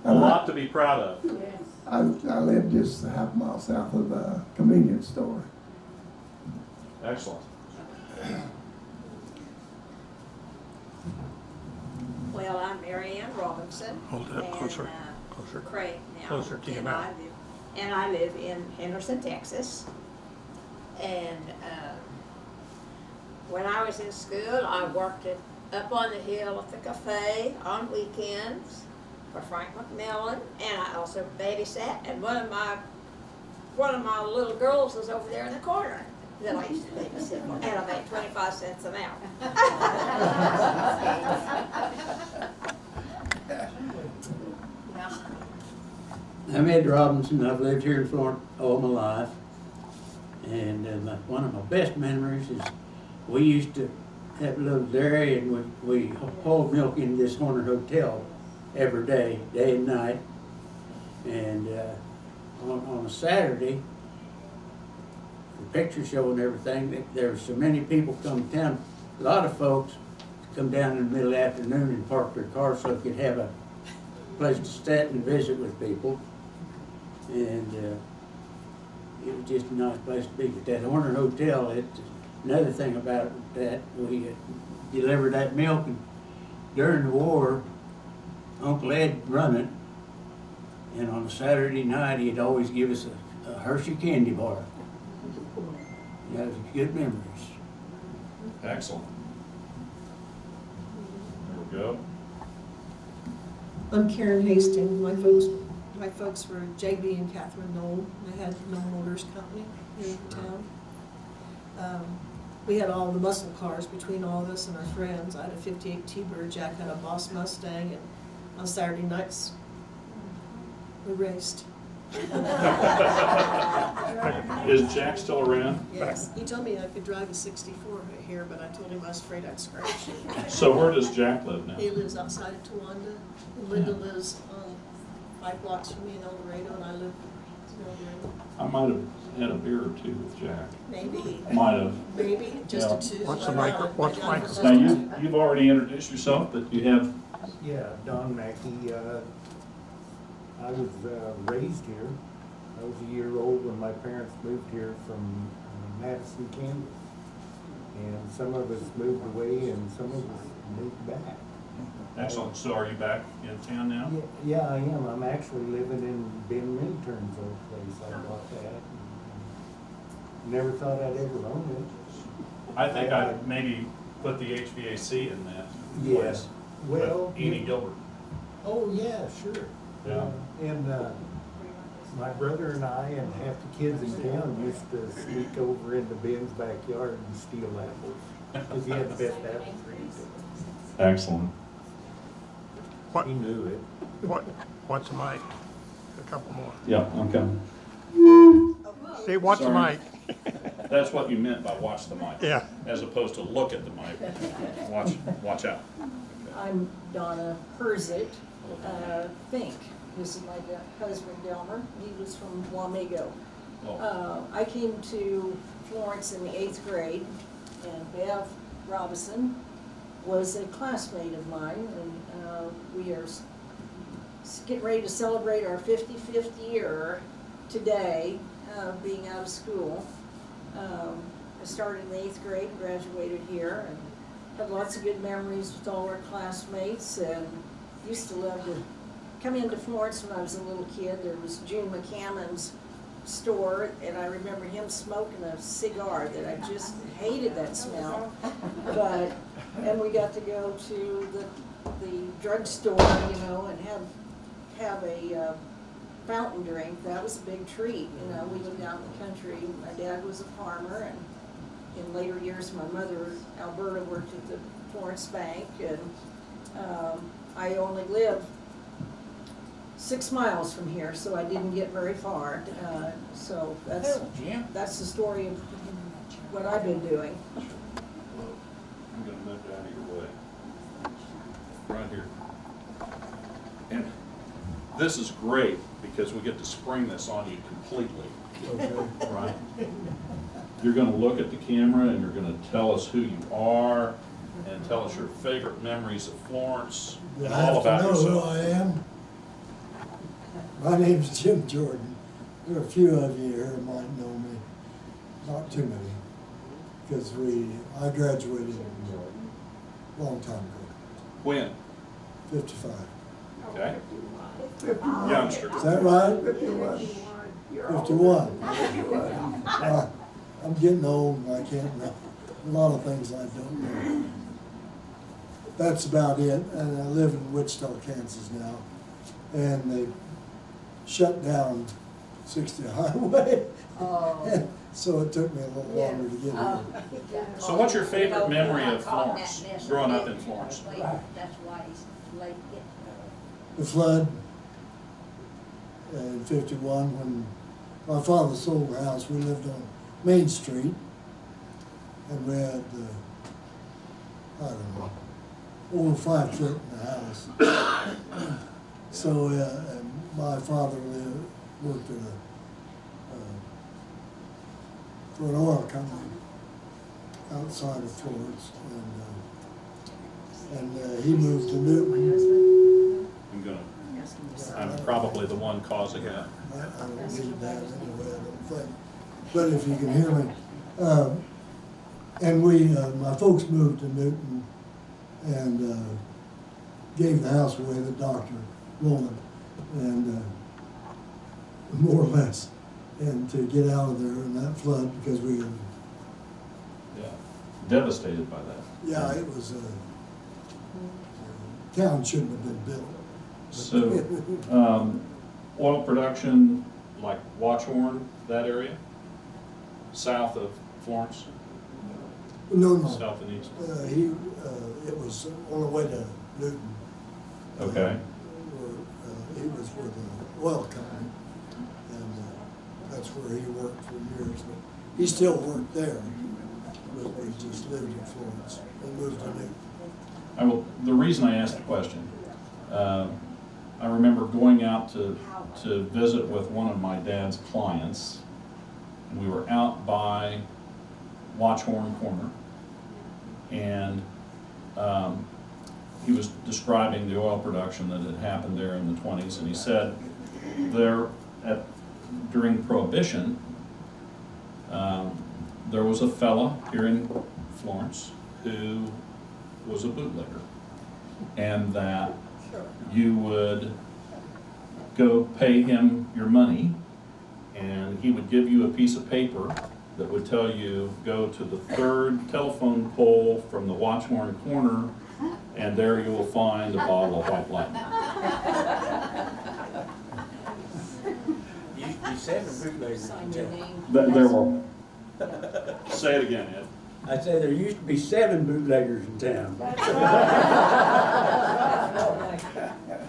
A lot to be proud of. I live just a half mile south of a convenience store. Excellent. Well, I'm Mary Ann Robinson. Hold it up closer. Closer. Craig now. Closer to your mouth. I live in Henderson, Texas. And when I was in school, I worked up on the hill at the cafe on weekends for Frank McMillan, and I also babysat. And one of my little girls was over there in the corner that I used to babysit for, and I made 25 cents an hour. I'm Ed Robinson. I've lived here in Florence all my life, and one of my best memories is we used to have a little dairy, and we hauled milk into this Horner Hotel every day, day and night. And on a Saturday, the picture show and everything, there were so many people come to town. A lot of folks come down in the middle of the afternoon and park their cars so they could have a place to sit and visit with people. And it was just a nice place to be. But that Horner Hotel, another thing about that, we delivered that milk, and during the war, Uncle Ed run it, and on a Saturday night, he'd always give us a Hershey candy bar. That was good memories. Excellent. There we go. I'm Karen Hastings. My folks were J.B. and Catherine Knoll. They had Knoll Motors Company here in town. We had all the muscle cars between all of us and our friends. I had a 58 T-Bird, Jack had a Boss Mustang, and on Saturday nights, we raced. Is Jack still around? Yes. He told me I could drive a 64 right here, but I told him I was afraid I'd scratch it. So where does Jack live now? He lives outside of Towanda. And Linda lives 5 blocks from me in El Dorado, and I live I might have had a beer or two with Jack. Maybe. Might have. Maybe, just Yeah. a two. What's the mic? Now, you've already introduced yourself, but you have, Yeah, Don Mackey. I was raised here. I was a year old when my parents moved here from Madison, Kansas. And some of us moved away and some of us moved back. excellent. So are you back in town now? Yeah, I am. I'm actually living in Ben Minturn's old place. I bought that. Never thought I'd ever own it. I think I'd maybe put the HVAC in that place. Well, with Edie Gilbert. Oh, yeah, sure. Yeah. And my brother and I and half the kids in town used to sneak over into Ben's backyard and steal apples. Because he had the best apple trees. Excellent. What? He knew it. What's the mic? A couple more. Yeah, I'm coming. See, watch the Sorry. mic. That's what you meant by watch the mic. Yeah. As opposed to look at the mic. Watch out. I'm Donna Herzit, Fink. This is my husband Delmer. He was from Wamego. I came to Florence in the 8th grade, and Bev Robinson was a classmate of mine, and we are getting ready to celebrate our 55th year today of being out of school. I started in the 8th grade and graduated here, and had lots of good memories with all our classmates, and used to love to come into Florence when I was a little kid. There was June McCammon's store, and I remember him smoking a cigar that I just hated that smell. And we got to go to the drugstore, you know, and have a fountain drink. That was a big treat, you know. We lived out in the country. My dad was a farmer, and in later years, my mother, Alberta, worked at the Florence Bank, and I only lived 6 miles from here, so I didn't get very far. So that's the story of what I've been doing. I'm gonna move out of your way. Right here. And this is great because we get to spring this on you completely. Okay. Right? You're gonna look at the camera and you're gonna tell us who you are and tell us your favorite memories of Florence Do and I have all to about know yourself. who I am? My name's Jim Jordan. There are a few of you here who might know me, not too many, because I graduated a long time ago. When? 55. Okay. Youngster. Is that right? 51. I'm getting old and I can't know a lot of things I don't know. That's about it. And I live in Wichita, Kansas now. And they shut down 60 Highway. Oh. So it took me a little longer to get here. So what's your favorite memory of Florence, growing up in Florence? That's why he's late getting. The flood in 51, when my father sold the house. We lived on Main Street, and we had, I don't know, over 5 foot in the house. So and my father worked at for an oil company outside of Florence, and he moved to Newton. I'm probably the one causing that. I don't need that anyway, I don't think. But if you can hear me. And my folks moved to Newton and gave the house away to Dr. Roland, and more or less, and to get out of there in that flood because we were Devastated by that. Yeah, it was town shouldn't have been built. So, oil production, like Watchorn, that area, south of Florence? No. South and east? It was on the way to Newton. Okay. He was with an oil company, and that's where he worked for years. But he still worked there, but he just lived in Florence and moved to Newton. The reason I asked the question, I remember going out to visit with one of my dad's clients. We were out by Watchhorn Corner, and he was describing the oil production that had happened there in the 20s, and he said during Prohibition, there was a fella here in Florence who was a bootlegger, and that you would go pay him your money, and he would give you a piece of paper that would tell you, go to the 3rd telephone pole from the Watchhorn Corner, and there you will find a bottle of White Lightning. You said the bootleggers. There were. Say it again, Ed. I said there used to be 7 bootleggers in town.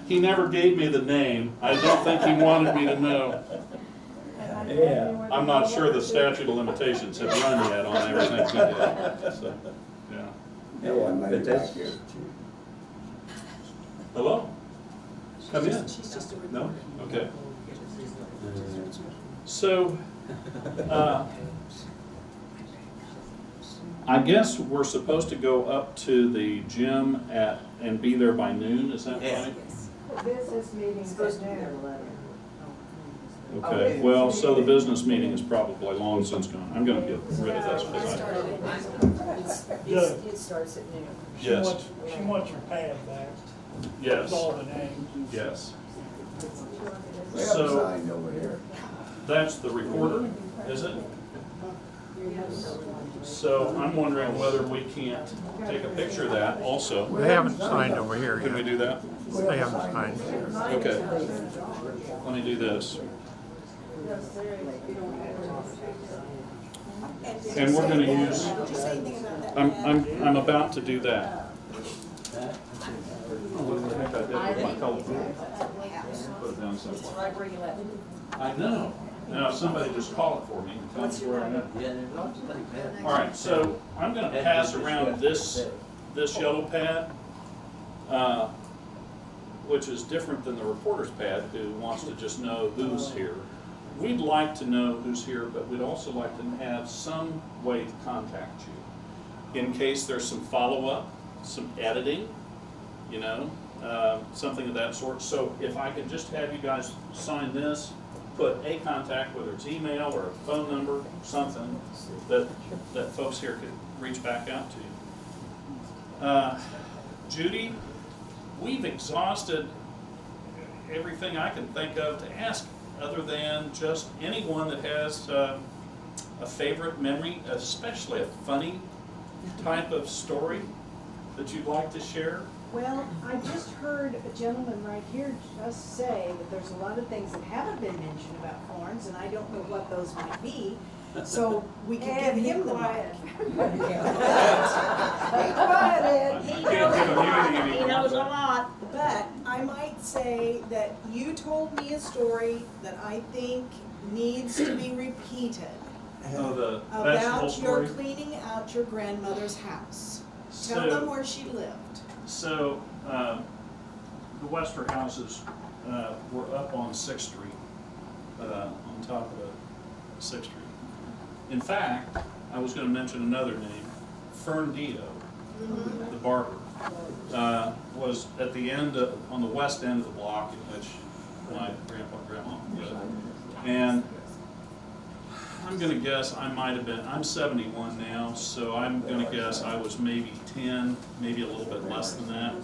He never gave me the name. I don't think he wanted me to know. Yeah. I'm not sure the statute of limitations have run yet on everything he did. So, yeah. Yeah, but that's, Hello? Come in. She's just a No? reporter. Okay. So, I guess we're supposed to go up to the gym and be there by noon, is that right? The business meeting's Supposed to be there. there at 11. Okay, well, so the business meeting is probably long since gone. I'm gonna get rid of this It because started at it starts at noon. Yes, She wants your pad back. yes, With all the names. yes. We have a So, sign over here. that's the recorder, is it? So I'm wondering whether we can't take a picture of that also. They haven't signed over here yet. Can we do that? They haven't signed. Okay. Let me do this. And we're gonna use, I'm about to do that. Oh, what the heck I did with my color. Put it down somewhere. It's right where you left. I know. Now, if somebody just call it for me and tell me where I'm at. yeah, there's lots of things happening. All right, so I'm gonna pass around this yellow pad, which is different than the reporter's pad, who wants to just know who's here. We'd like to know who's here, but we'd also like to have some way to contact you in case there's some follow-up, some editing, you know, something of that sort. So if I could just have you guys sign this, put a contact, whether it's email or a phone number, something that folks here could reach back out to you. Judy, we've exhausted everything I can think of to ask, other than just anyone that has a favorite memory, especially a funny type of story that you'd like to share. Well, I just heard a gentleman right here just say that there's a lot of things that haven't been mentioned about Florence, and I don't know what those might be. So we can give him the mic. He knows a lot. But I might say that you told me a story that I think needs to be repeated. Oh, the vegetable About your story? cleaning out your grandmother's house. So- Tell them where she lived. So, the Wester houses were up on 6th Street, on top of 6th Street. In fact, I was going to mention another name, Fern Dio, the barber, was at the end, on the west end of the block in which my grandpa and grandma lived. And I'm going to guess I might have been, I'm 71 now, so I'm going to guess I was maybe 10, maybe a little bit less than that.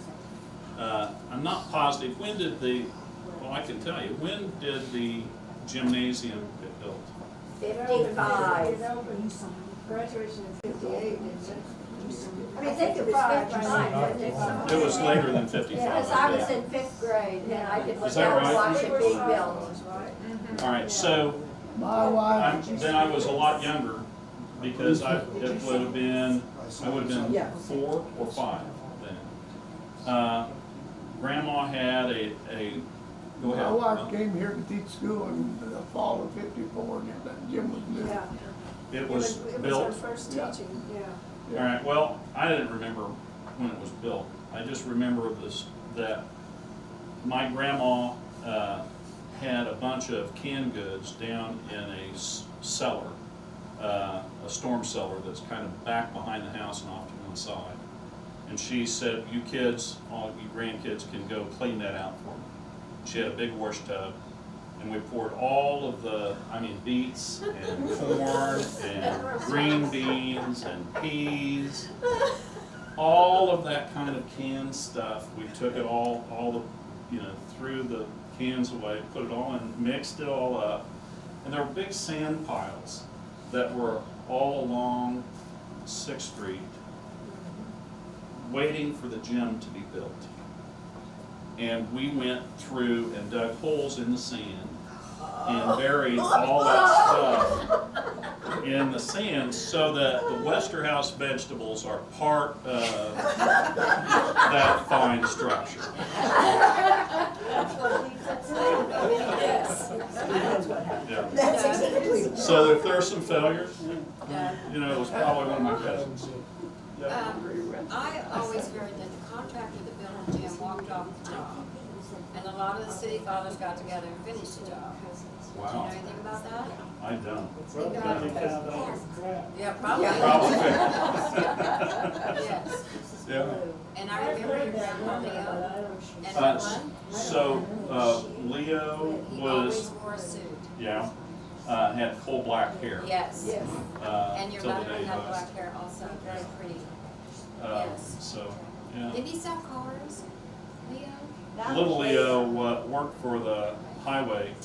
I'm not positive. When did well, I can tell you, when did the gymnasium get built? 55. Graduation in 58, I think it was 59. It was later than 55. Because I was in 5th grade and I could look Is that out and right? watch it being built. All right, so then I was a lot younger because I would have been 4 or 5 then. Grandma had a go ahead. My wife came here to teach school in the fall of '54, and that gym was new. Yeah. It was It built. was her first teaching, yeah. All right, well, I didn't remember when it was built. I just remember that my grandma had a bunch of canned goods down in a cellar, a storm cellar that's kind of back behind the house and off to one side. And she said, you kids, all you grandkids can go clean that out for me. She had a big wash tub, and we poured all of the, beets and corn and green beans and peas, all of that kind of canned stuff. We took it all the, threw the cans away, put it all in, mixed it all up, and there were big sand piles that were all along 6th Street, waiting for the gym to be built. And we went through and dug holes in the sand and buried all that stuff in the sand so that the Westerhouse vegetables are part of that fine structure. That's what he said. Yes. That's what happened. Yeah. That's exactly what So if there are some failures, it was probably one of my cousins. I always heard that the contractor that built the gym walked off the job, and a lot of the city fathers got together and finished the job. Wow. Do you know anything about that? I don't. Yeah, probably. Yes. Yeah. And I remember your grandpa Leo, and what? So Leo He was, always wore a suit. yeah, had coal black hair. Yes. Yes. And your till the mother day he had passed. black hair also, very pretty. Yes. So, yeah. Did he sell cars, Leo? Little Leo worked for the highway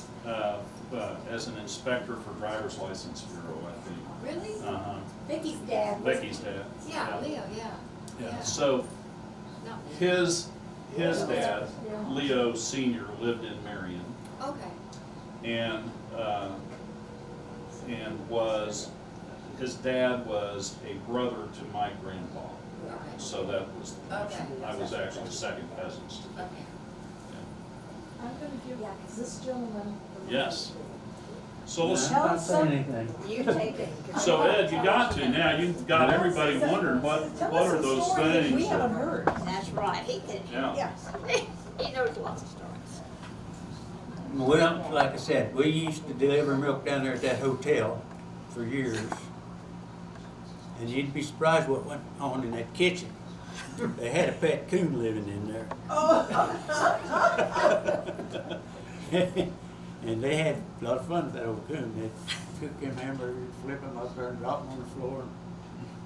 as an inspector for driver's license bureau, I think. Really? Uh-huh. Vicky's dad. Vicky's dad. Yeah, Leo, yeah. Yeah. So No. his dad, Leo Senior, lived in Marion, Okay. and his dad was a brother to my grandpa. Okay. So that was Okay. I was actually second cousins to them. Okay. I'm gonna give this gentleman. Yes. So let's. Not saying anything. You take it. So Ed, you got to now. You've got everybody wondering what are those things? We haven't heard. That's right, he did. Yeah. He knows lots of stories. Well, like I said, we used to deliver milk down there at that hotel for years. And you'd be surprised what went on in that kitchen. They had a pet coon living in there. And they had a lot of fun with that old coon. They'd cook them hamburgers, flip them up there and drop them on the floor and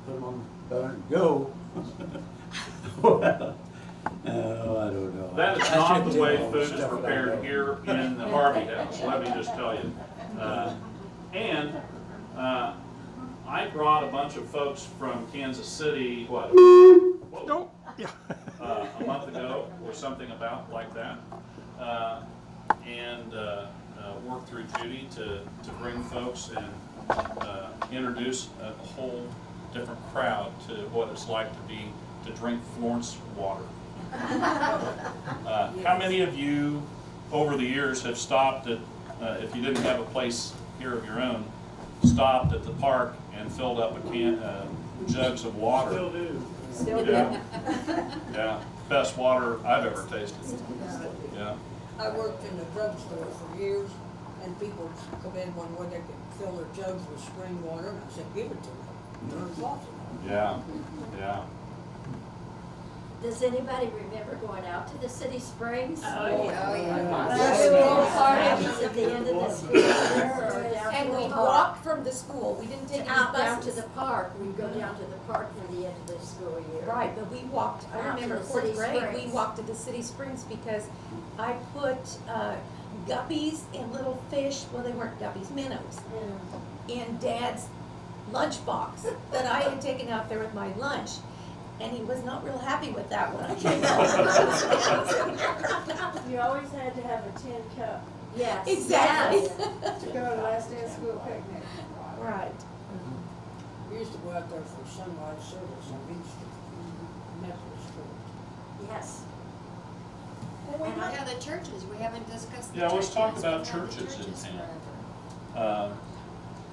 put them on the bun and go. Well, oh, I don't know. That is I not shouldn't the way tell all food this is stuff that I prepared know. here in the Harvey house, let me just tell you. I brought a bunch of folks from Kansas City, a month ago, or something about like that. And worked through Judy to bring folks and introduce a whole different crowd to what it's like to drink Florence water. How many of you over the years have stopped at, if you didn't have a place here of your own, stopped at the park and filled up jugs of water? Still do. Still do. Yeah, best water I've ever tasted. Yeah. I worked in the drugstore for years, and people come in where they could fill their jugs with spring water, and I said, give it to them. Turn the faucet on. Yeah, yeah. Does anybody remember going out to the city springs? Oh, yeah. That's all parties at the end of the school year or down And to we the park. walked from the school, we didn't take any Out down to buses. the park, we'd go down to the park for the end of the school year. Right, but we walked, I Out to remember the fourth city grade, we springs. walked to the city springs because I put guppies and little fish, well, they weren't guppies, minnows, in Dad's lunchbox that I had taken out there with my lunch. And he was not real happy with that when I came out. You always had to have a tin cup Yes. Exactly. Yes. to go to the last day of school picnic. Right. We used to go out there for sunrise service on Beach Street, Methodist Church. Yes. Yeah, the churches, we haven't discussed the Yeah, churches. let's talk about We've had the churches in churches town. forever.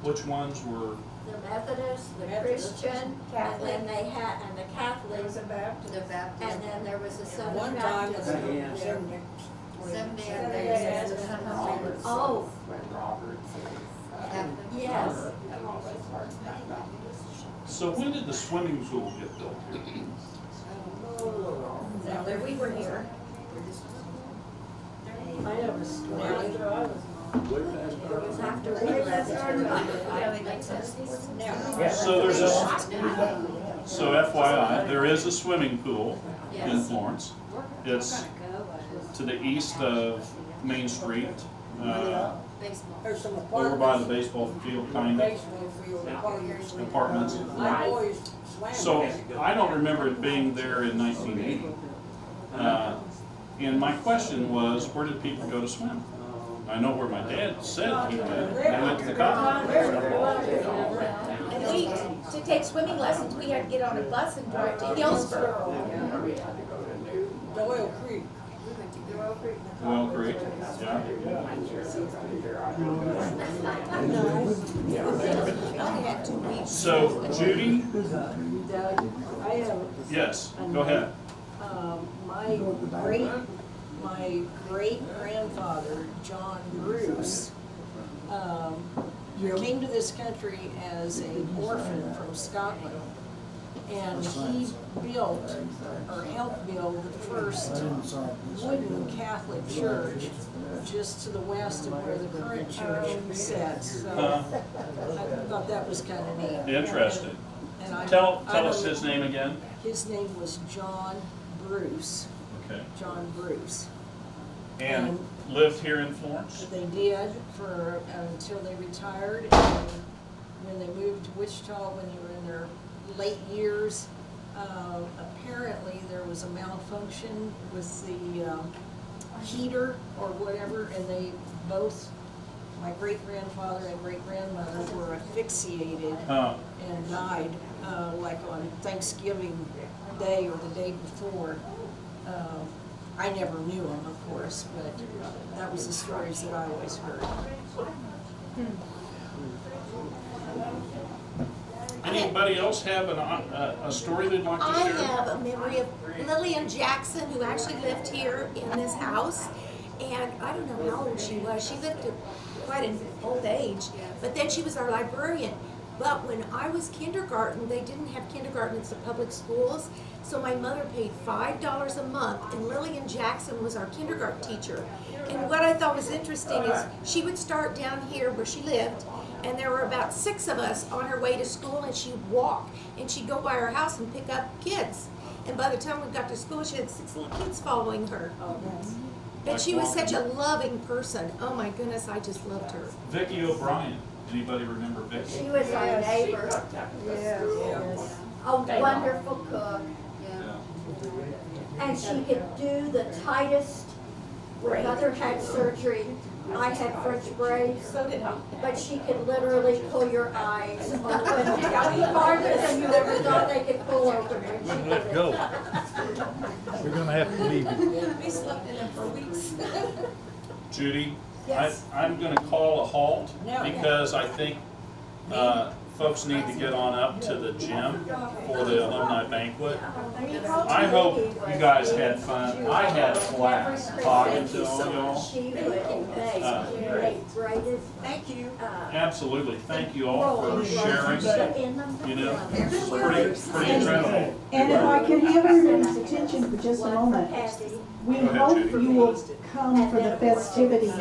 Which ones were? The Methodist, the Methodist, Christian, and then they had, and the There was Catholics, a Baptist. The Baptist. and then there was a Southern One time, Baptist. there was Seventh-day Seventh-day Adventist. Adventist. Oh. When Roberts is. Yes. And all those parts back up. So when did the swimming pool get built here? After we were here. I never started. It was after we left. So there's a, so FYI, there is a swimming pool in Florence. It's to the east of Main Street, There's some over by the baseball field, kind of, baseball field apartments. My boys swam. So I don't remember it being there in 1980. And my question was, where did people go to swim? I know where my dad said he went. He went to the college. And we, to take swimming lessons, we had to get on a bus and drive to Hillsborough. Doyle Creek. Well, Creek, yeah. So, Judy? I have. Yes, go ahead. My great grandfather, John Bruce, came to this country as an orphan from Scotland. And he built, or helped build, the first wooden Catholic church just to the west of where the current church sits. So I thought that was kind of neat. Interesting. And Tell us his name again. His name was John Bruce. Okay. John Bruce. And lived here in Florence? They did for until they retired. And when they moved to Wichita, when they were in their late years, apparently there was a malfunction with the heater or whatever, and they both, my great-grandfather and great-grandmother, were asphyxiated and died like on Thanksgiving Day or the day before. I never knew them, of course, but that was the stories that I always heard. Anybody else have a story they'd like to I share? have a memory of Lillian Jackson, who actually lived here in this house. And I don't know how old she was. She lived to quite an old age. But then she was our librarian. But when I was kindergarten, they didn't have kindergarten at the public schools. So my mother paid $5 a month, and Lillian Jackson was our kindergarten teacher. And what I thought was interesting is she would start down here where she lived, and there were about 6 of us on her way to school, and she'd walk, and she'd go by our house and pick up kids. And by the time we got to school, she had 6 little kids following her. But she was such a loving person. Oh my goodness, I just loved her. Vicki O'Brien. Anybody remember Vicki? She was our neighbor. Yes. A wonderful cook. And she could do the tightest. My mother had surgery. I had French braids. So did I. But she could literally pull your eyes open farther than you ever thought they could pull open. Let go. We're gonna have to leave you. We slept in them for weeks. Judy, Yes. I'm going to call a halt No. because I think folks need to get on up to the gym for the alumni banquet. I hope you guys had fun. I had a blast talking to all y'all. She would make braided. Thank you. Absolutely. Thank you all for sharing. You know, it's pretty incredible. And if I can have everybody's attention for just a moment, we Go ahead, hope Judy. you will come for the festivities